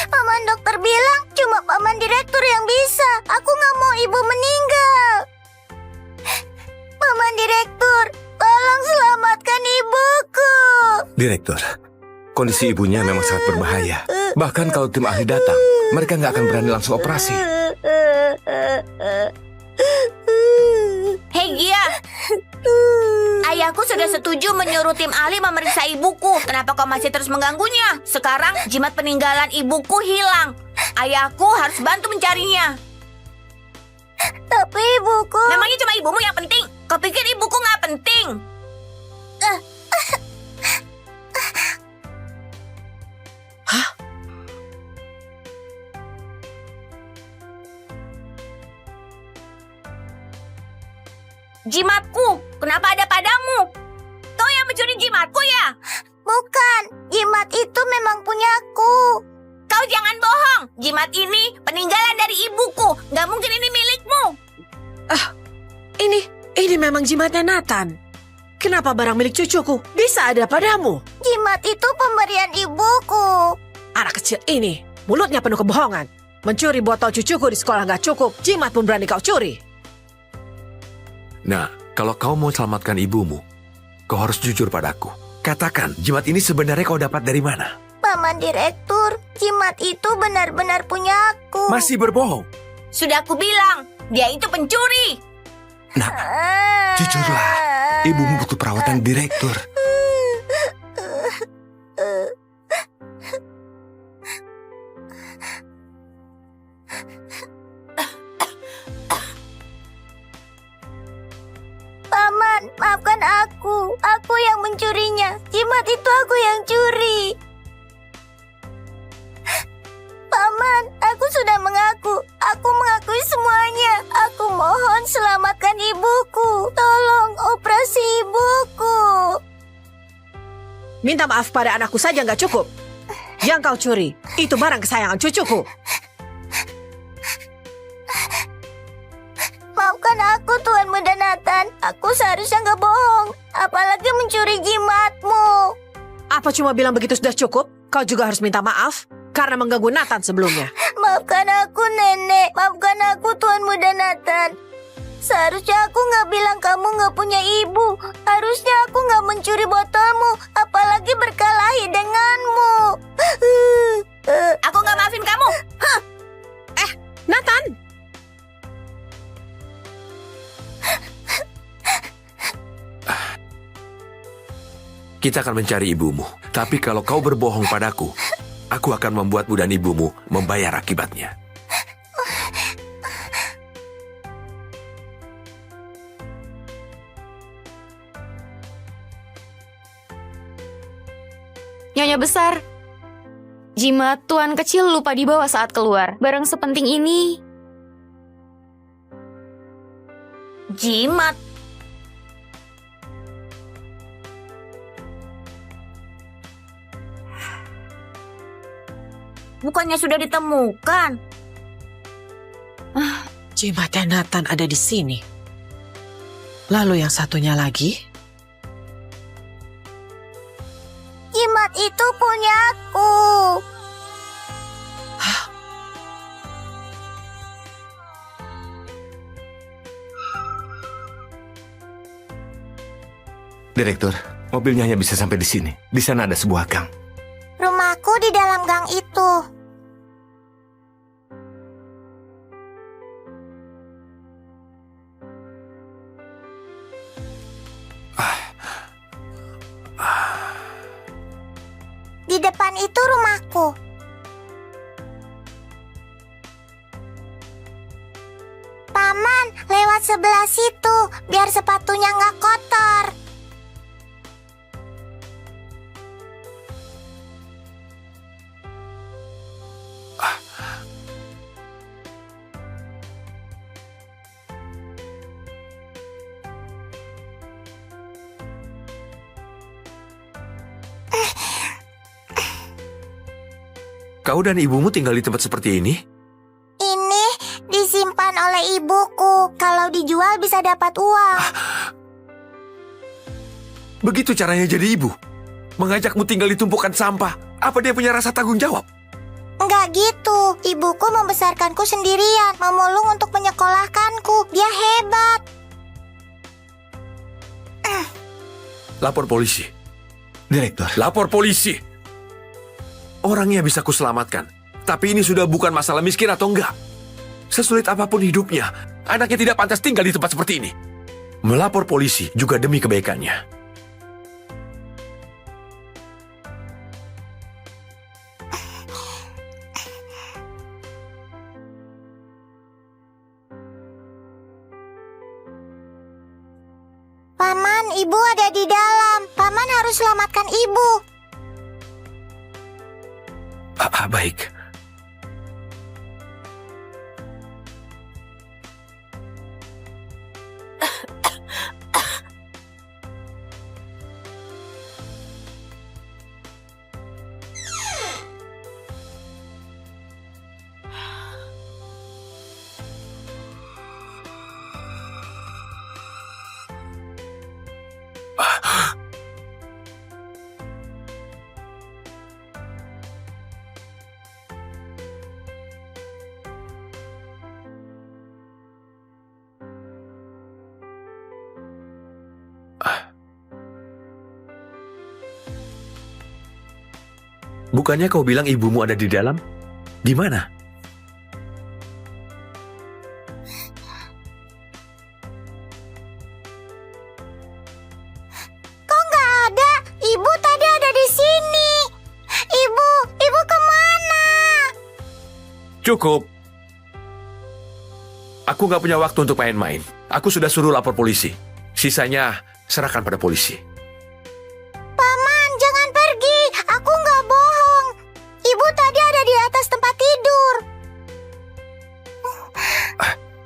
Paman dokter bilang cuma paman direktur yang bisa. Aku nggak mau ibu meninggal. Paman direktur, tolong selamatkan ibuku. Direktur, kondisi ibunya memang sangat berbahaya. Bahkan kalau tim ahli datang, mereka nggak akan berani langsung operasi. Hei Gia, ayahku sudah setuju menyuruh tim ahli memeriksa ibuku. Kenapa kau masih terus mengganggunya? Sekarang jimat peninggalan ibuku hilang. Ayahku harus bantu mencarinya. Tapi ibuku... Memangnya cuma ibumu yang penting? Kau pikir ibuku nggak penting? Jimatku, kenapa ada padamu? Kau yang mencuri jimatku ya? Bukan, jimat itu memang punyaku. Kau jangan bohong. Jimat ini peninggalan dari ibuku. Nggak mungkin ini milikmu. Ini memang jimatnya Nathan. Kenapa barang milik cucuku bisa ada padamu? Jimat itu pemberian ibuku. Anak kecil ini, mulutnya penuh kebohongan. Mencuri botol cucuku di sekolah nggak cukup, jimat pun berani kau curi. Nah, kalau kau mau selamatkan ibumu, kau harus jujur padaku. Katakan, jimat ini sebenarnya kau dapat dari mana? Paman direktur, jimat itu benar-benar punyaku. Masih berbohong. Sudah aku bilang, dia itu pencuri. Nak, jujurlah. Ibumu butuh perawatan direktur. Paman, maafkan aku. Aku yang mencurinya. Jimat itu aku yang curi. Paman, aku sudah mengaku. Aku mengakui semuanya. Aku mohon selamatkan ibuku. Tolong operasi ibuku. Minta maaf pada anakku saja nggak cukup. Yang kau curi, itu barang kesayangan cucuku. Maafkan aku, Tuan Muda Nathan. Aku seharusnya nggak bohong. Apalagi mencuri jimatmu. Apa cuma bilang begitu sudah cukup? Kau juga harus minta maaf karena mengganggu Nathan sebelumnya. Maafkan aku, Nenek. Maafkan aku, Tuan Muda Nathan. Seharusnya aku nggak bilang kamu nggak punya ibu. Harusnya aku nggak mencuri botolmu, apalagi berkelahi denganmu. Aku nggak maafin kamu. Nathan! Kita akan mencari ibumu. Tapi kalau kau berbohong padaku, aku akan membuatmu dan ibumu membayar akibatnya. Nyonya besar, jimat tuan kecil lupa dibawa saat keluar. Barang sepenting ini. Jimat. Bukannya sudah ditemukan? Jimatnya Nathan ada di sini. Lalu yang satunya lagi? Jimat itu punyaku. Direktur, mobilnya hanya bisa sampai di sini. Di sana ada sebuah gang. Rumahku di dalam gang itu. Di depan itu rumahku. Paman, lewat sebelah situ, biar sepatunya nggak kotor. Kau dan ibumu tinggal di tempat seperti ini? Ini disimpan oleh ibuku. Kalau dijual bisa dapat uang. Begitu caranya jadi ibu? Mengajakmu tinggal di tumpukan sampah? Apa dia punya rasa tanggung jawab? Enggak gitu. Ibuku membesarkanku sendirian, memulung untuk menyekolahkanku. Dia hebat. Lapor polisi. Direktur, Lapor polisi. Orangnya bisa kuselamatkan. Tapi ini sudah bukan masalah miskin atau enggak. Sesulit apapun hidupnya, anaknya tidak pantas tinggal di tempat seperti ini. Melapor polisi juga demi kebaikannya. Paman, ibu ada di dalam. Paman harus selamatkan ibu. Baik. Bukannya kau bilang ibumu ada di dalam? Di mana? Kok nggak ada? Ibu tadi ada di sini. Ibu kemana? Cukup. Aku nggak punya waktu untuk main-main. Aku sudah suruh lapor polisi. Sisanya serahkan pada polisi. Paman, jangan pergi. Aku nggak bohong. Ibu tadi ada di atas tempat tidur.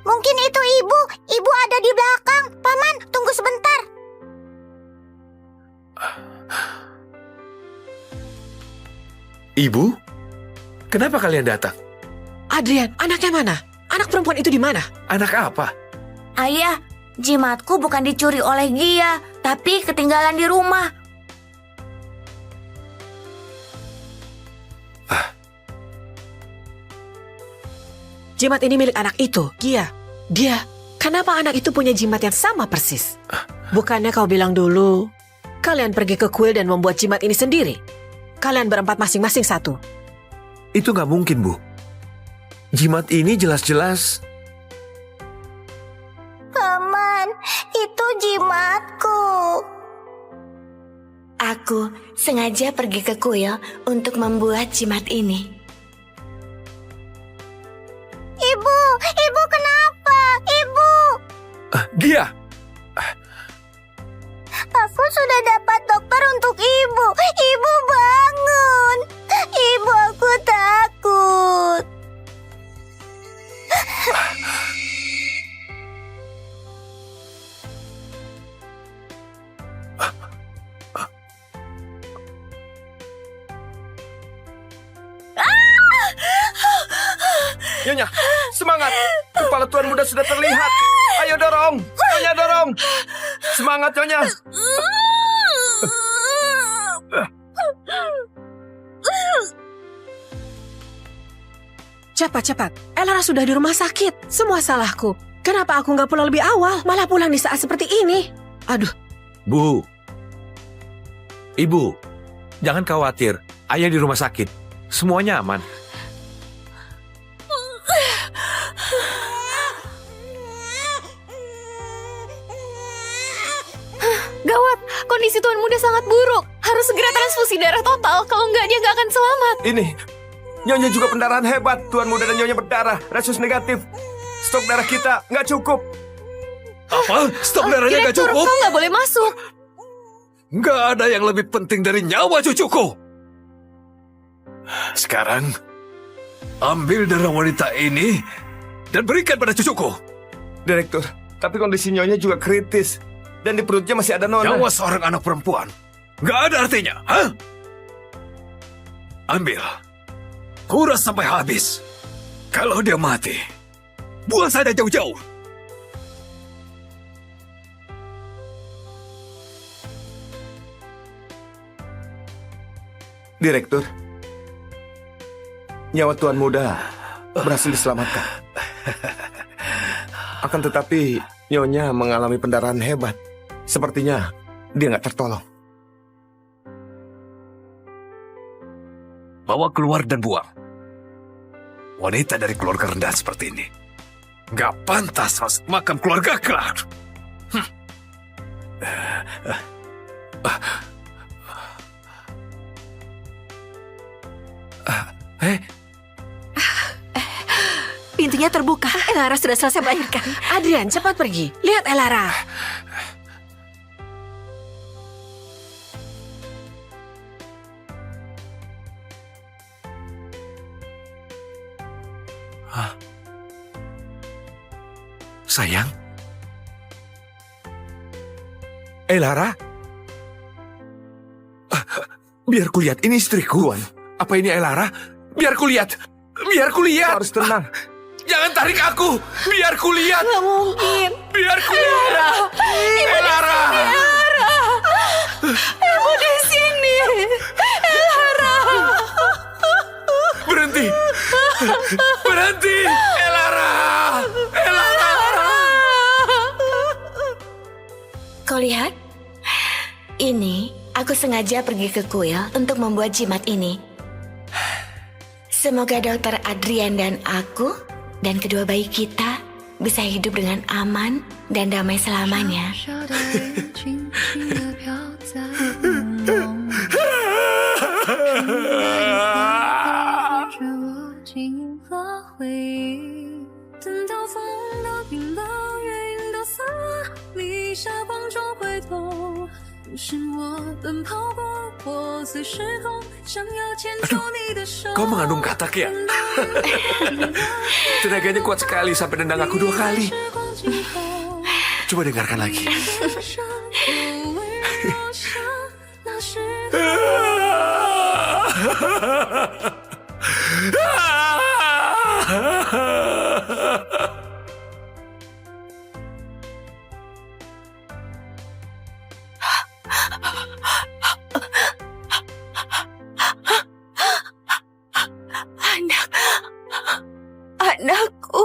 Mungkin itu ibu. Ibu ada di belakang. Paman, tunggu sebentar. Ibu? Kenapa kalian datang? Adrian, anaknya mana? Anak perempuan itu di mana? Anak apa? Ayah, jimatku bukan dicuri oleh Gia, tapi ketinggalan di rumah. Jimat ini milik anak itu, Gia. Kenapa anak itu punya jimat yang sama persis? Bukannya kau bilang dulu, kalian pergi ke kuil dan membuat jimat ini sendiri? Kalian berempat masing-masing satu. Itu nggak mungkin, Bu. Jimat ini jelas-jelas... Paman, itu jimatku. Aku sengaja pergi ke kuil untuk membuat jimat ini. Ibu kenapa? Ibu, Gia! aku sudah dapat dokter untuk ibu. Ibu bangun. Ibu, aku takut. Nyonya, semangat. Kepala Tuan Muda sudah terlihat. Ayo dorong. Nyonya dorong. Semangat, Nyonya. Cepat. Elara sudah di rumah sakit. Semua salahku. Kenapa aku nggak pulang lebih awal? Malah pulang di saat seperti ini. Aduh, Bu. Ibu, jangan khawatir. Ayah di rumah sakit. Semuanya aman. Gawat, kondisi Tuan Muda sangat buruk. Harus segera transfusi darah total, kalau nggak dia nggak akan selamat. Ini, Nyonya juga pendarahan hebat. Tuan Muda dan Nyonya berdarah. Resus negatif. Stok darah kita nggak cukup. Apa? Stok darahnya nggak Direktur, cukup? kau nggak boleh masuk. Nggak ada yang lebih penting dari nyawa cucuku. Sekarang, ambil darah wanita ini dan berikan pada cucuku. Direktur, tapi kondisi Nyonya juga kritis. Dan di perutnya masih ada nona. Nyawa seorang anak perempuan nggak ada artinya, hah? Ambil, kuras sampai habis. Kalau dia mati, buang saja jauh-jauh. Direktur, nyawa Tuan Muda berhasil diselamatkan. Akan tetapi, Nyonya mengalami pendarahan hebat. Sepertinya dia nggak tertolong. Bawa keluar dan buang. Wanita dari keluarga rendah seperti ini nggak pantas masuk makam keluarga kelak. pintunya terbuka. Elara sudah selesai melahirkan. Adrian, cepat pergi. Lihat Elara. Sayang? Lara? Biar kulihat, ini istriku. Tuan, Apa ini Lara? Biar kulihat. Biar kulihat. harus tenang. Jangan tarik aku. Biar kulihat. Nggak mungkin. Biar kulihat. Lara. Ibu di sini. Elara. Berhenti. Berhenti. Lara. Kau lihat? Ini, aku sengaja pergi ke kuil untuk membuat jimat ini. Semoga Dokter Adrian dan aku, dan kedua bayi kita, bisa hidup dengan aman dan damai selamanya. 小小的人轻轻地飘在朦胧里，陪着我经过回忆，等到风都冰冷，月影都洒，立下光中回头。你是我奔跑过破碎时空，想要牵住你的手。 Kau mengandung katak ya? Tenaganya kuat sekali sampai nendang aku 2 kali. Coba dengarkan lagi. Anakku.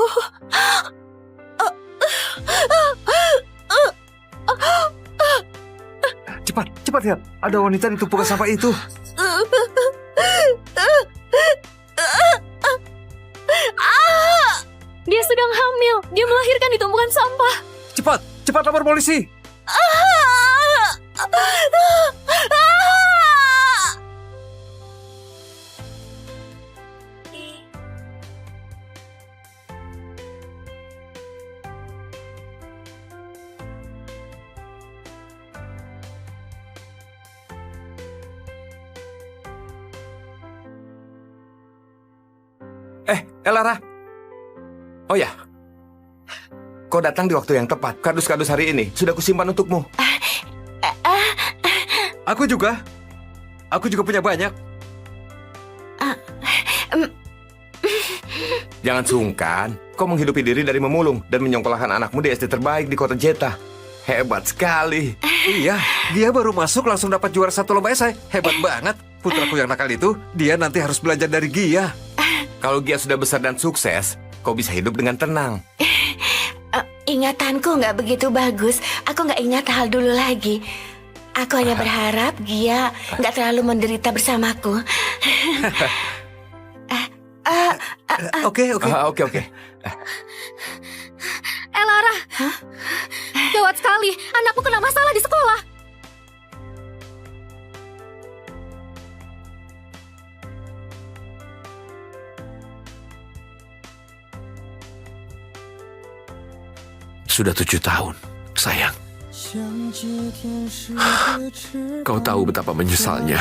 Cepat, cepat lihat. Ada wanita di tumpukan sampah itu. Dia sedang hamil. Dia melahirkan di tumpukan sampah. Cepat, cepat lapor polisi. Elara. Oh ya, kau datang di waktu yang tepat. Kardus-kardus hari ini sudah kusimpan untukmu. Aku juga punya banyak. Jangan sungkan, kau menghidupi diri dari memulung dan menyekolahkan anakmu di SD terbaik di kota Jeta. Hebat sekali. Iya, dia baru masuk langsung dapat juara 1 lomba esai. Hebat banget. Putraku yang nakal itu, dia nanti harus belajar dari Gia. Kalau Gia sudah besar dan sukses, kau bisa hidup dengan tenang. Ingatanku nggak begitu bagus. Aku nggak ingat hal dulu lagi. Aku hanya berharap Gia nggak terlalu menderita bersamaku. Oke. Oke. Lara. Gawat sekali. Anakku kena masalah di sekolah. Sudah 7 tahun, sayang. Kau tahu betapa menyesalnya.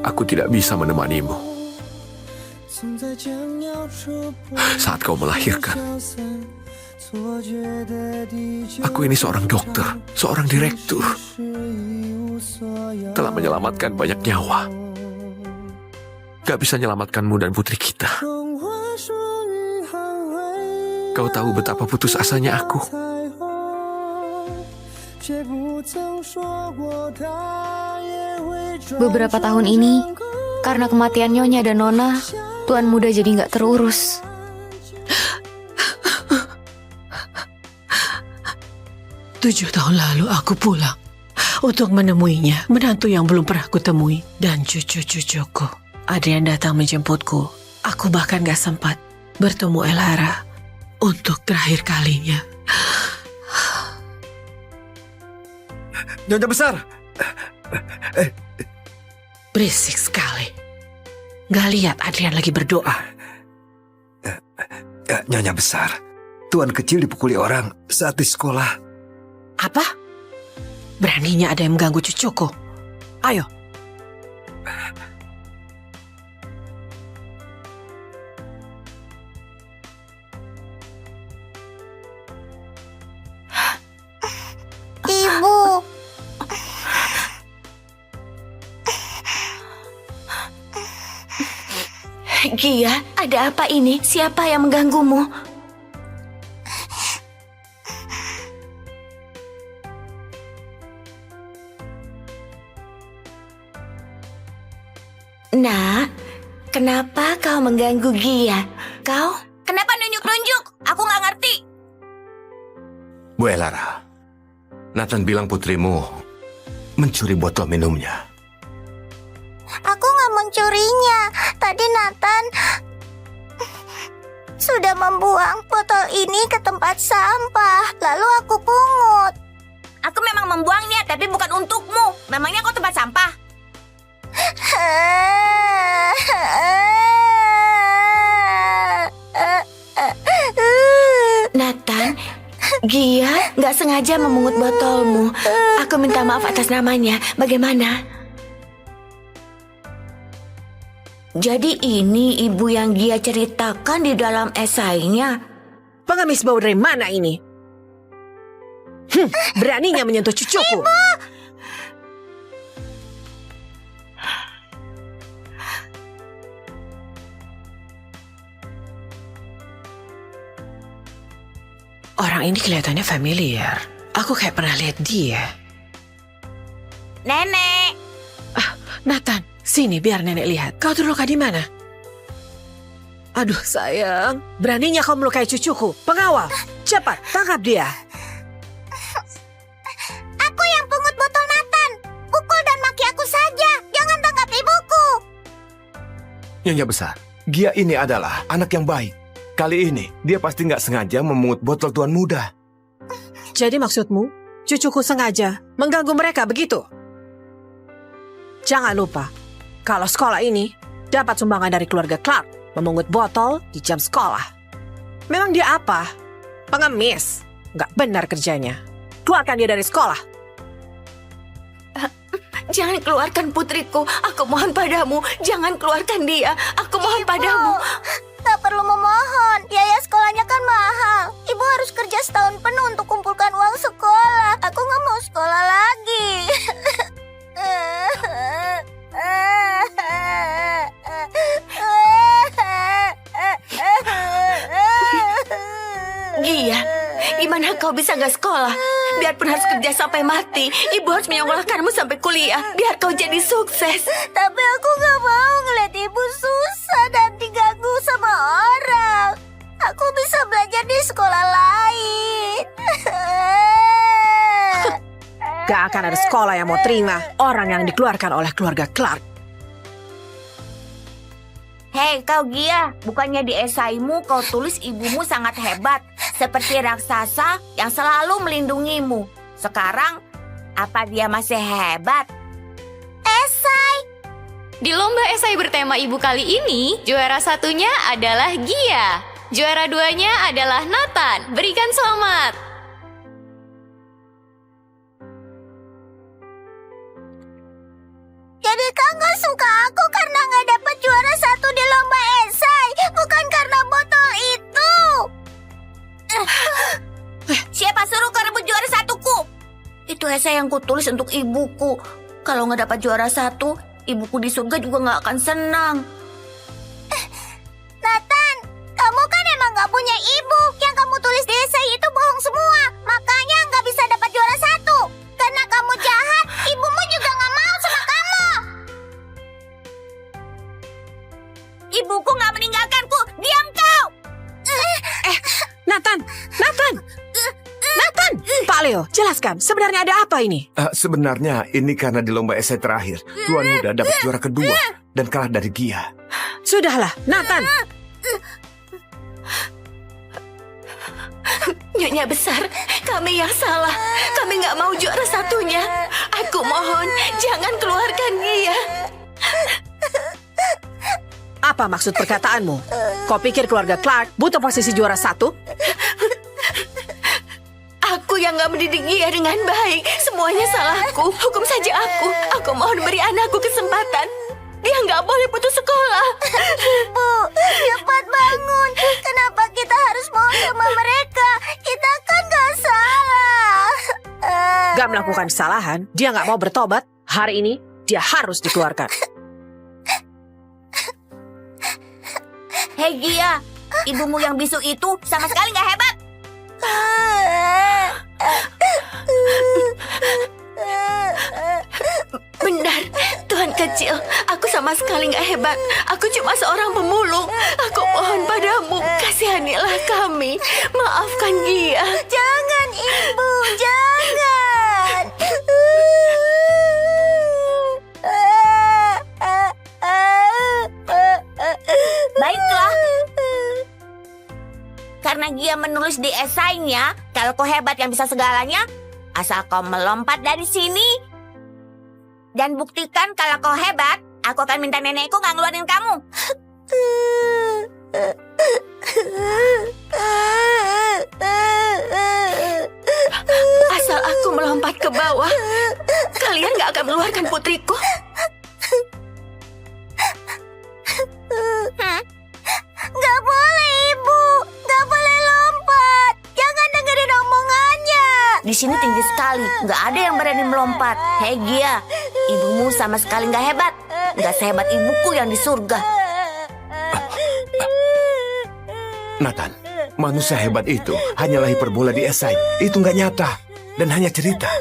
Aku tidak bisa menemanimu saat kau melahirkan. Aku ini seorang dokter, seorang direktur. Telah menyelamatkan banyak nyawa. Gak bisa menyelamatkanmu dan putri kita. Kau tahu betapa putus asanya aku. Beberapa tahun ini, karena kematian Nyonya dan Nona, Tuan Muda jadi nggak terurus. Tujuh tahun lalu aku pulang untuk menemuinya, menantu yang belum pernah kutemui, dan cucu-cucuku. Ada yang datang menjemputku. Aku bahkan gak sempat bertemu Elara untuk terakhir kalinya. Nyonya besar. Berisik sekali. Gak lihat Adrian lagi berdoa. Nyonya besar, Tuan kecil dipukuli orang saat di sekolah. Apa? Beraninya ada yang mengganggu cucuku. Ayo. Ibu. Gia, ada apa ini? Siapa yang mengganggumu? Nak, kenapa kau mengganggu Gia? Kau? Kenapa nunjuk-nunjuk? Aku nggak ngerti. Bu Elara, Nathan bilang putrimu mencuri botol minumnya. Aku nggak mencurinya. Tadi Nathan sudah membuang botol ini ke tempat sampah. Lalu aku pungut. Aku memang membuangnya, tapi bukan untukmu. Memangnya kau tempat sampah? Gia, nggak sengaja memungut botolmu. Aku minta maaf atas namanya. Bagaimana? Jadi ini ibu yang Gia ceritakan di dalam esainya. Pengemis bau dari mana ini? Beraninya menyentuh cucuku. Orang ini kelihatannya familiar. Aku kayak pernah lihat dia. Nenek, Nathan, sini biar nenek lihat. Kau terluka di mana? Aduh sayang, beraninya kau melukai cucuku. Pengawal, cepat tangkap dia. Aku yang pungut botol Nathan. Pukul dan maki aku saja. Jangan tangkap ibuku. Nyonya besar, Gia ini adalah anak yang baik. Kali ini, dia pasti nggak sengaja memungut botol tuan muda. Jadi maksudmu, cucuku sengaja mengganggu mereka begitu? Jangan lupa, kalau sekolah ini dapat sumbangan dari keluarga Clark, memungut botol di jam sekolah. Memang dia apa? Pengemis. Nggak benar kerjanya. Keluarkan dia dari sekolah. jangan keluarkan putriku. Aku mohon padamu, jangan keluarkan dia. Aku mohon padamu. Tak perlu memohon. Biaya sekolahnya kan mahal. Ibu harus kerja setahun penuh untuk kumpulkan uang sekolah. Aku nggak mau sekolah lagi. Gia, gimana kau bisa gak sekolah? Biarpun harus kerja sampai mati, ibu harus menyekolahkanmu sampai kuliah. Biar kau jadi sukses. Tapi aku nggak mau ngeliat ibu susah dan diganggu sama orang. Aku bisa belajar di sekolah lain. Gak akan ada sekolah yang mau terima orang yang dikeluarkan oleh keluarga Clark. Hei kau Gia, bukannya di esaimu kau tulis ibumu sangat hebat, seperti raksasa yang selalu melindungimu. Sekarang, apa dia masih hebat? Esai. Di lomba esai bertema ibu kali ini, juara satunya adalah Gia. Juara duanya adalah Nathan. Berikan selamat. Jadi kau nggak suka aku karena nggak dapat juara satu di lomba esai, bukan karena botol itu. Siapa suruh kau rebut juara satuku? Itu esai yang kutulis untuk ibuku. Kalau nggak dapat juara satu, ibuku di surga juga nggak akan senang. Nathan, kamu kan emang nggak punya ibu. Yang kamu tulis di esai itu bohong semua. Makanya nggak bisa dapat juara satu. Karena kamu jahat, ibumu juga nggak mau sama kamu. Ibuku nggak meninggalkanku. Diam kau! Nathan! Pak Leo, jelaskan sebenarnya ada apa ini? Sebenarnya ini karena di lomba esai terakhir, tuan muda dapat juara kedua dan kalah dari Gia. Sudahlah, Nathan. Nyonya besar, kami yang salah. Kami nggak mau juara satunya. Aku mohon, jangan keluarkan dia. Apa maksud perkataanmu? Kau pikir keluarga Clark butuh posisi juara satu? Aku yang nggak mendidik dia dengan baik. Semuanya salahku. Hukum saja aku. Aku mohon beri anakku kesempatan. Dia nggak boleh putus sekolah. Bu, cepat bangun. Kenapa kita harus mohon sama mereka? Kita kan nggak salah. Gak melakukan kesalahan, dia gak mau bertobat. Hari ini, dia harus dikeluarkan. Hei Gia, ibumu yang bisu itu sama sekali nggak hebat. Benar, Tuhan kecil. Aku sama sekali nggak hebat. Aku cuma seorang pemulung. Aku mohon padamu, kasihanilah kami. Maafkan Gia. Jangan, Ibu, jangan. Baiklah. Karena Gia menulis di esainya, kalau kau hebat yang bisa segalanya, asal kau melompat dari sini dan buktikan kalau kau hebat, aku akan minta nenekku nggak ngeluarin kamu. sini tinggi sekali, nggak ada yang berani melompat. Hei Gia, ibumu sama sekali nggak hebat, nggak sehebat ibuku yang di surga. Nathan, manusia hebat itu hanyalah hiperbola di esai. Itu nggak nyata dan hanya cerita.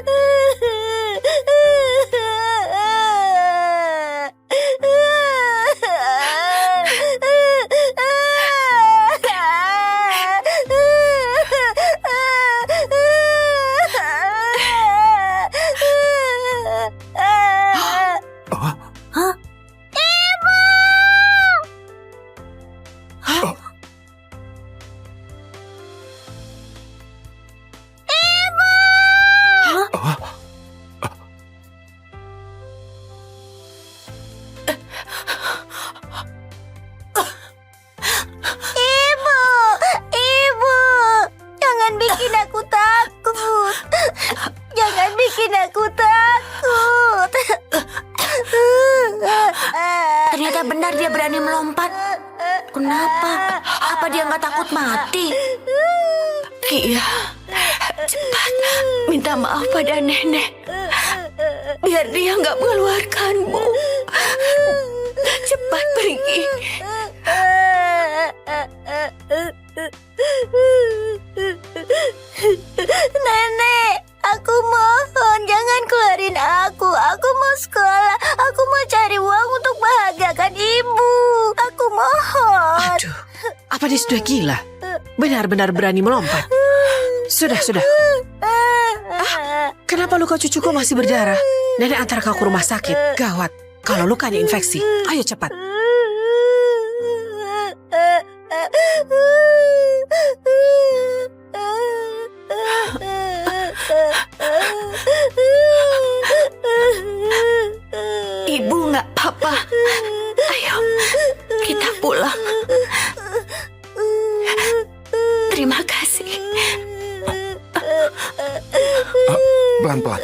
Ibu, jangan bikin aku takut. Jangan bikin aku takut. Ternyata benar dia berani melompat. Kenapa? Apa dia nggak takut mati? Gia, cepat minta maaf pada nenek. Biar dia nggak mengeluarkanmu. Cepat pergi. Nenek, aku mohon jangan keluarin aku. Aku mau sekolah. Aku mau cari uang untuk bahagiakan ibu. Aku mohon. Aduh, apa dia sudah gila? Benar-benar berani melompat. Sudah. Kenapa luka cucuku masih berdarah? Nenek antar kau ke rumah sakit. Gawat, kalau lukanya infeksi. Ayo cepat. Ibu nggak apa-apa. Ayo, kita pulang. Terima kasih. Pelan-pelan.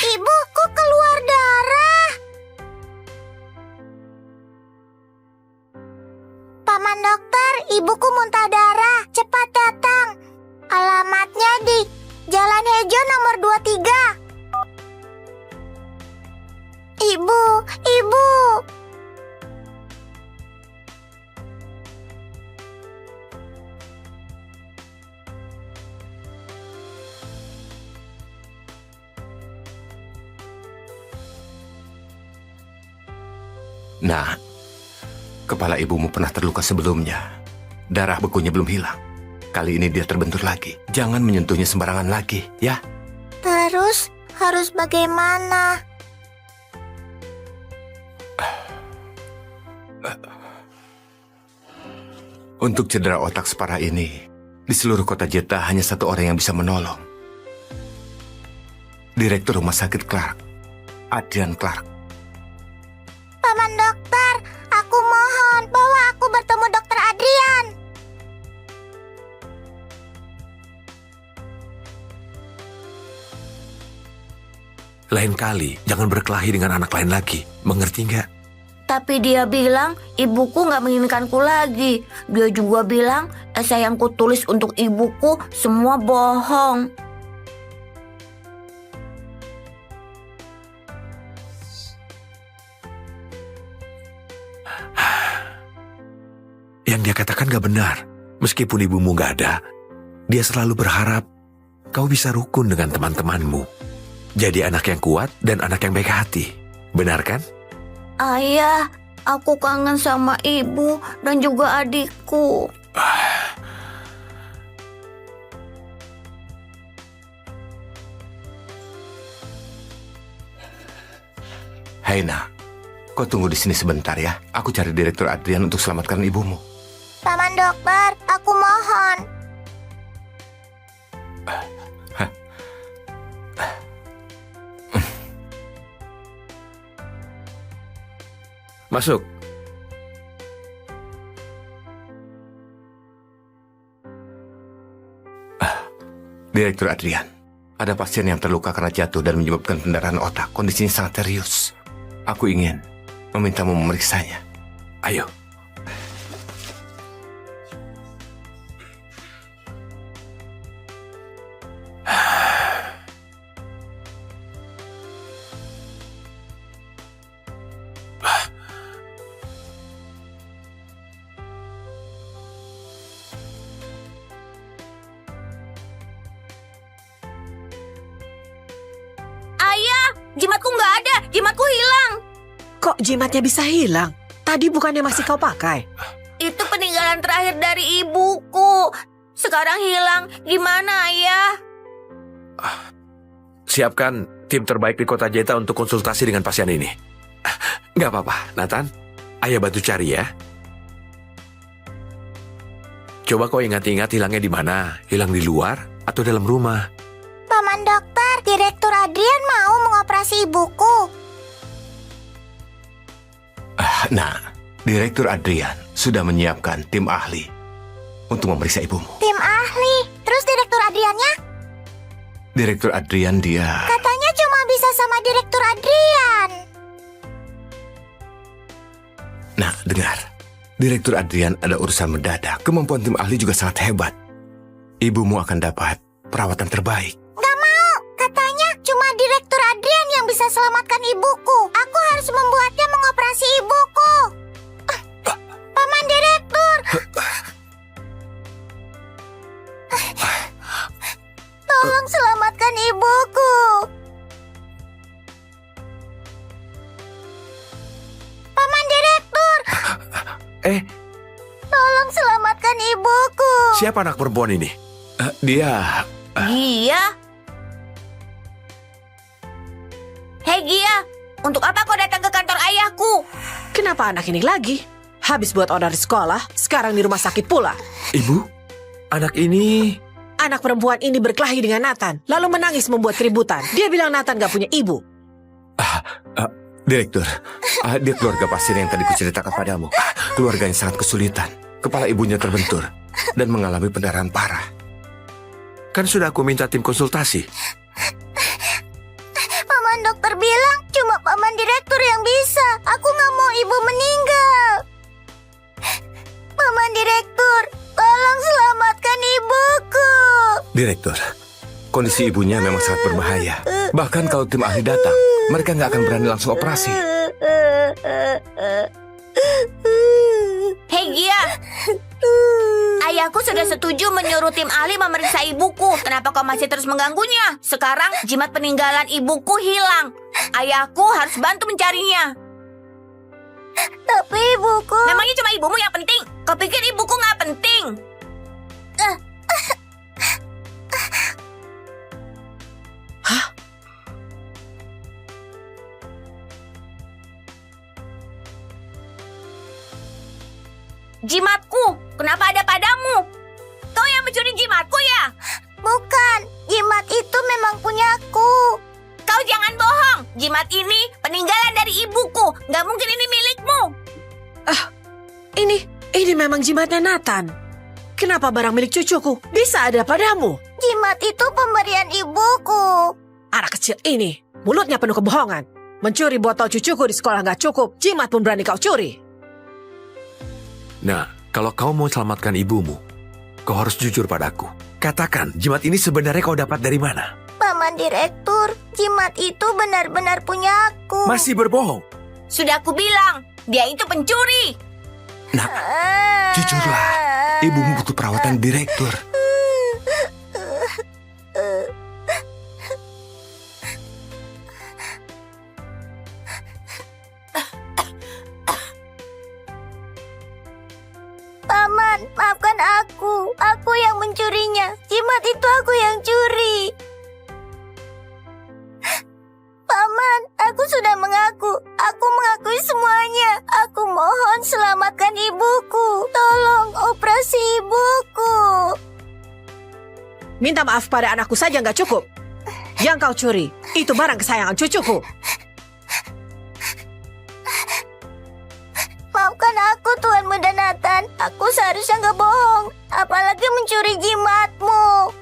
Ibu, kok keluar darah? Paman dokter, ibuku muntah darah. Cepat datang. Alamatnya di Jalan Hejo nomor 23. Ibu. Nah, kepala ibumu pernah terluka sebelumnya. Darah bekunya belum hilang. Kali ini dia terbentur lagi. Jangan menyentuhnya sembarangan lagi, ya? Terus harus bagaimana? Untuk cedera otak separah ini, di seluruh kota Jeta hanya satu orang yang bisa menolong. Direktur Rumah Sakit Clark, Adrian Clark. Paman dokter, aku mohon bawa aku bertemu dokter Adrian. Lain kali, jangan berkelahi dengan anak lain lagi. Mengerti nggak? Tapi dia bilang ibuku nggak menginginkanku lagi. Dia juga bilang esai yang kutulis untuk ibuku semua bohong. Yang dia katakan gak benar. Meskipun ibumu gak ada, dia selalu berharap kau bisa rukun dengan teman-temanmu. Jadi anak yang kuat dan anak yang baik hati. Benar kan? Ayah, aku kangen sama ibu dan juga adikku. Hai nak, kau tunggu di sini sebentar ya. Aku cari Direktur Adrian untuk selamatkan ibumu. Paman dokter, aku mohon. Masuk. Direktur Adrian, ada pasien yang terluka karena jatuh dan menyebabkan pendarahan otak. Kondisinya sangat serius. Aku ingin memintamu memeriksanya. Ayo. Ayah, jimatku nggak ada. Jimatku hilang. Kok jimatnya bisa hilang? Tadi bukannya masih kau pakai? Itu peninggalan terakhir dari ibuku. Sekarang hilang. Gimana, Ayah? Siapkan tim terbaik di kota Jeta untuk konsultasi dengan pasien ini. Nggak apa-apa, Nathan. Ayah bantu cari ya. Coba kau ingat-ingat hilangnya di mana? Hilang di luar atau dalam rumah? Paman dokter, Direktur Adrian mau mengoperasi ibuku. Nah, Direktur Adrian sudah menyiapkan tim ahli untuk memeriksa ibumu. Tim ahli. Terus Direktur Adriannya? Direktur Adrian dia... Katanya cuma bisa sama Direktur Adrian. Nah, dengar. Direktur Adrian ada urusan mendadak. Kemampuan tim ahli juga sangat hebat. Ibumu akan dapat perawatan terbaik. Gak mau. Katanya cuma Direktur Adrian yang bisa selamatkan ibuku. Aku harus membuatnya mengoperasi ibuku. Paman Direktur. Tolong selamatkan ibuku. Paman Direktur. Tolong selamatkan ibuku. Siapa anak perempuan ini? Dia... Gia? Hei Gia, untuk apa kau datang ke kantor ayahku? Kenapa anak ini lagi? Habis buat order di sekolah, sekarang di rumah sakit pula. Ibu? Anak ini... Anak perempuan ini berkelahi dengan Nathan, lalu menangis membuat keributan. Dia bilang Nathan gak punya ibu. Direktur, dia keluarga pasien yang tadi kuceritakan padamu. Keluarganya sangat kesulitan. Kepala ibunya terbentur dan mengalami pendarahan parah. Kan sudah aku minta tim konsultasi. Paman dokter bilang cuma paman direktur yang bisa. Aku nggak mau ibu meninggal. Paman direktur, tolong selamatkan ibuku. Direktur, kondisi ibunya memang sangat berbahaya. Bahkan kalau tim ahli datang, mereka nggak akan berani langsung operasi. Hei Gia, ayahku sudah setuju menyuruh tim ahli memeriksa ibuku. Kenapa kau masih terus mengganggunya? Sekarang jimat peninggalan ibuku hilang. Ayahku harus bantu mencarinya. Tapi ibuku... Memangnya cuma ibumu yang penting? Kau pikir ibuku nggak penting? Jimatku, kenapa ada padamu? Kau yang mencuri jimatku ya? Bukan, jimat itu memang punyaku. Kau jangan bohong. Jimat ini peninggalan dari ibuku. Nggak mungkin ini milikmu. Ini memang jimatnya Nathan. Kenapa barang milik cucuku bisa ada padamu? Jimat itu pemberian ibuku. Anak kecil ini, mulutnya penuh kebohongan. Mencuri botol cucuku di sekolah nggak cukup, jimat pun berani kau curi. Nah, kalau kau mau selamatkan ibumu, kau harus jujur padaku. Katakan, jimat ini sebenarnya kau dapat dari mana? Paman direktur, jimat itu benar-benar punyaku. Masih berbohong? Sudah aku bilang, dia itu pencuri. Nak, jujurlah. Ibumu butuh perawatan direktur. Paman, maafkan aku. Aku yang mencurinya. Jimat itu aku yang curi. Paman, aku sudah mengaku. Aku mengakui semuanya. Aku mohon selamatkan ibuku. Tolong operasi ibuku. Minta maaf pada anakku saja nggak cukup. Yang kau curi, itu barang kesayangan cucuku. Maafkan aku, Tuan Muda Nathan. Aku seharusnya nggak bohong. Apalagi mencuri jimatmu.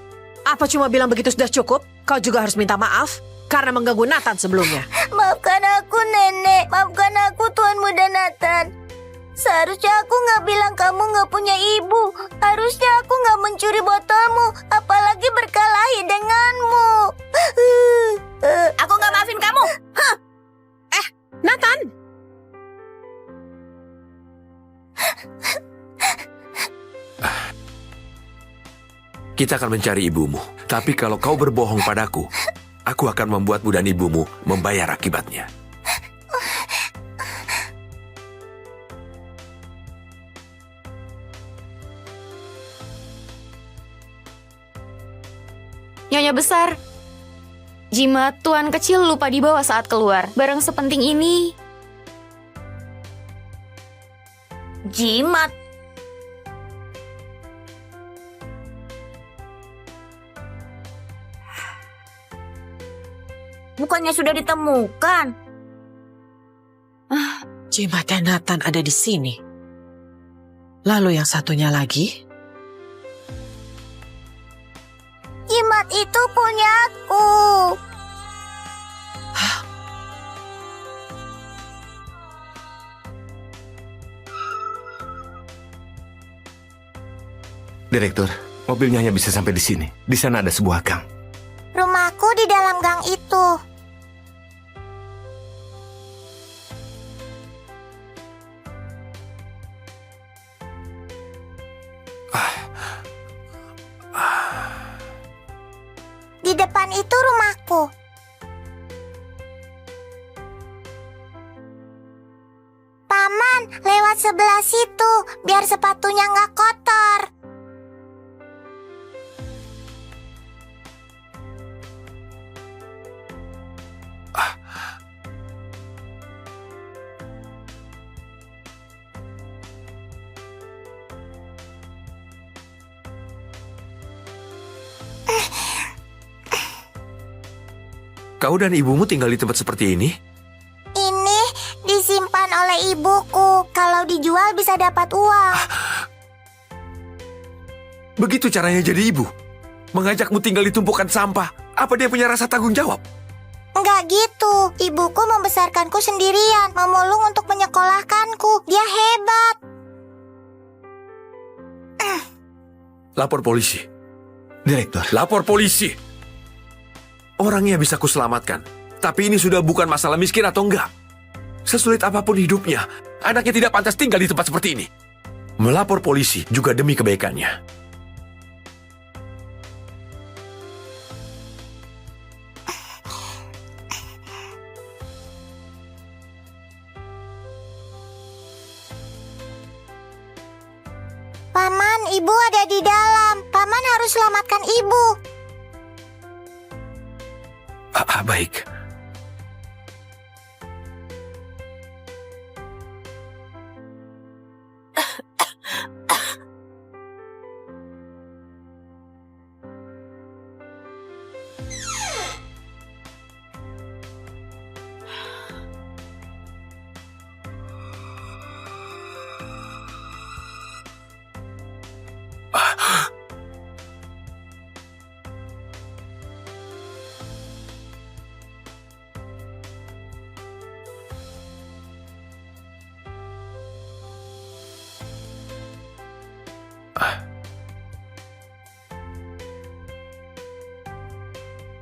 Apa cuma bilang begitu sudah cukup? Kau juga harus minta maaf karena mengganggu Nathan sebelumnya. Maafkan aku, Nenek. Maafkan aku, Tuan Muda Nathan. Seharusnya aku nggak bilang kamu nggak punya ibu. Harusnya aku nggak mencuri botolmu, apalagi berkelahi denganmu. Aku nggak maafin kamu. Nathan! Kita akan mencari ibumu. Tapi kalau kau berbohong padaku, aku akan membuatmu dan ibumu membayar akibatnya. Nyonya besar, jimat tuan kecil lupa dibawa saat keluar. Barang sepenting ini. Jimat. Bukannya sudah ditemukan? Jimatnya Nathan ada di sini. Lalu yang satunya lagi? Jimat itu punyaku. Direktur, mobilnya hanya bisa sampai di sini. Di sana ada sebuah gang. Rumahku di dalam gang itu. Di depan itu rumahku. Paman, lewat sebelah situ, biar sepatunya nggak kotor. Kau dan ibumu tinggal di tempat seperti ini? Ini disimpan oleh ibuku. Kalau dijual bisa dapat uang. Begitu caranya jadi ibu? Mengajakmu tinggal di tumpukan sampah? Apa dia punya rasa tanggung jawab? Enggak gitu. Ibuku membesarkanku sendirian, memulung untuk menyekolahkanku. Dia hebat. Lapor polisi. Direktur, Lapor polisi. Orangnya bisa kuselamatkan. Tapi ini sudah bukan masalah miskin atau enggak. Sesulit apapun hidupnya, anaknya tidak pantas tinggal di tempat seperti ini. Melapor polisi juga demi kebaikannya. Paman, ibu ada di dalam. Paman harus selamatkan ibu. Baik.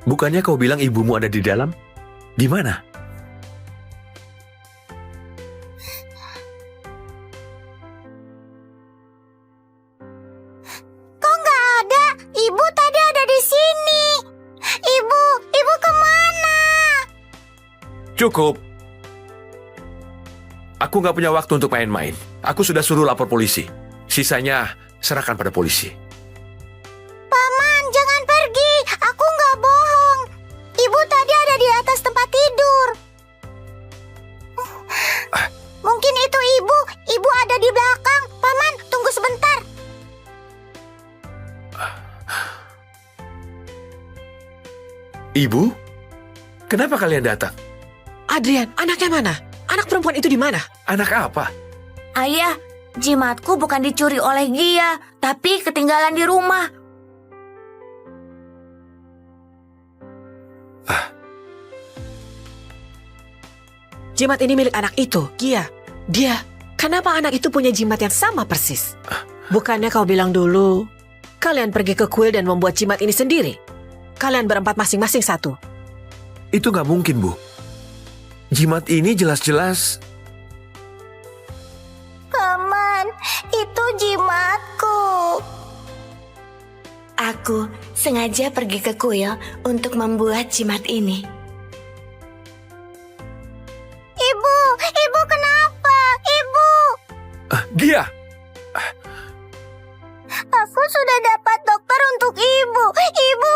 Bukannya kau bilang ibumu ada di dalam? Di mana? Kok nggak ada? Ibu tadi ada di sini. Ibu kemana? Cukup. Aku nggak punya waktu untuk main-main. Aku sudah suruh lapor polisi. Sisanya serahkan pada polisi. Paman, jangan pergi. Aku nggak bohong. Ibu tadi ada di atas tempat tidur. Mungkin itu ibu. Ibu ada di belakang. Paman, tunggu sebentar. Ibu? Kenapa kalian datang? Adrian, anaknya mana? Anak perempuan itu di mana? Anak apa? Ayah, jimatku bukan dicuri oleh Gia, tapi ketinggalan di rumah. Jimat ini milik anak itu, Gia. Kenapa anak itu punya jimat yang sama persis? Bukannya kau bilang dulu, kalian pergi ke kuil dan membuat jimat ini sendiri? Kalian berempat masing-masing satu. Itu nggak mungkin, Bu. Jimat ini jelas-jelas... Paman, itu jimatku. Aku sengaja pergi ke kuil untuk membuat jimat ini. Ibu kenapa? Ibu, Gia! aku sudah dapat dokter untuk ibu. Ibu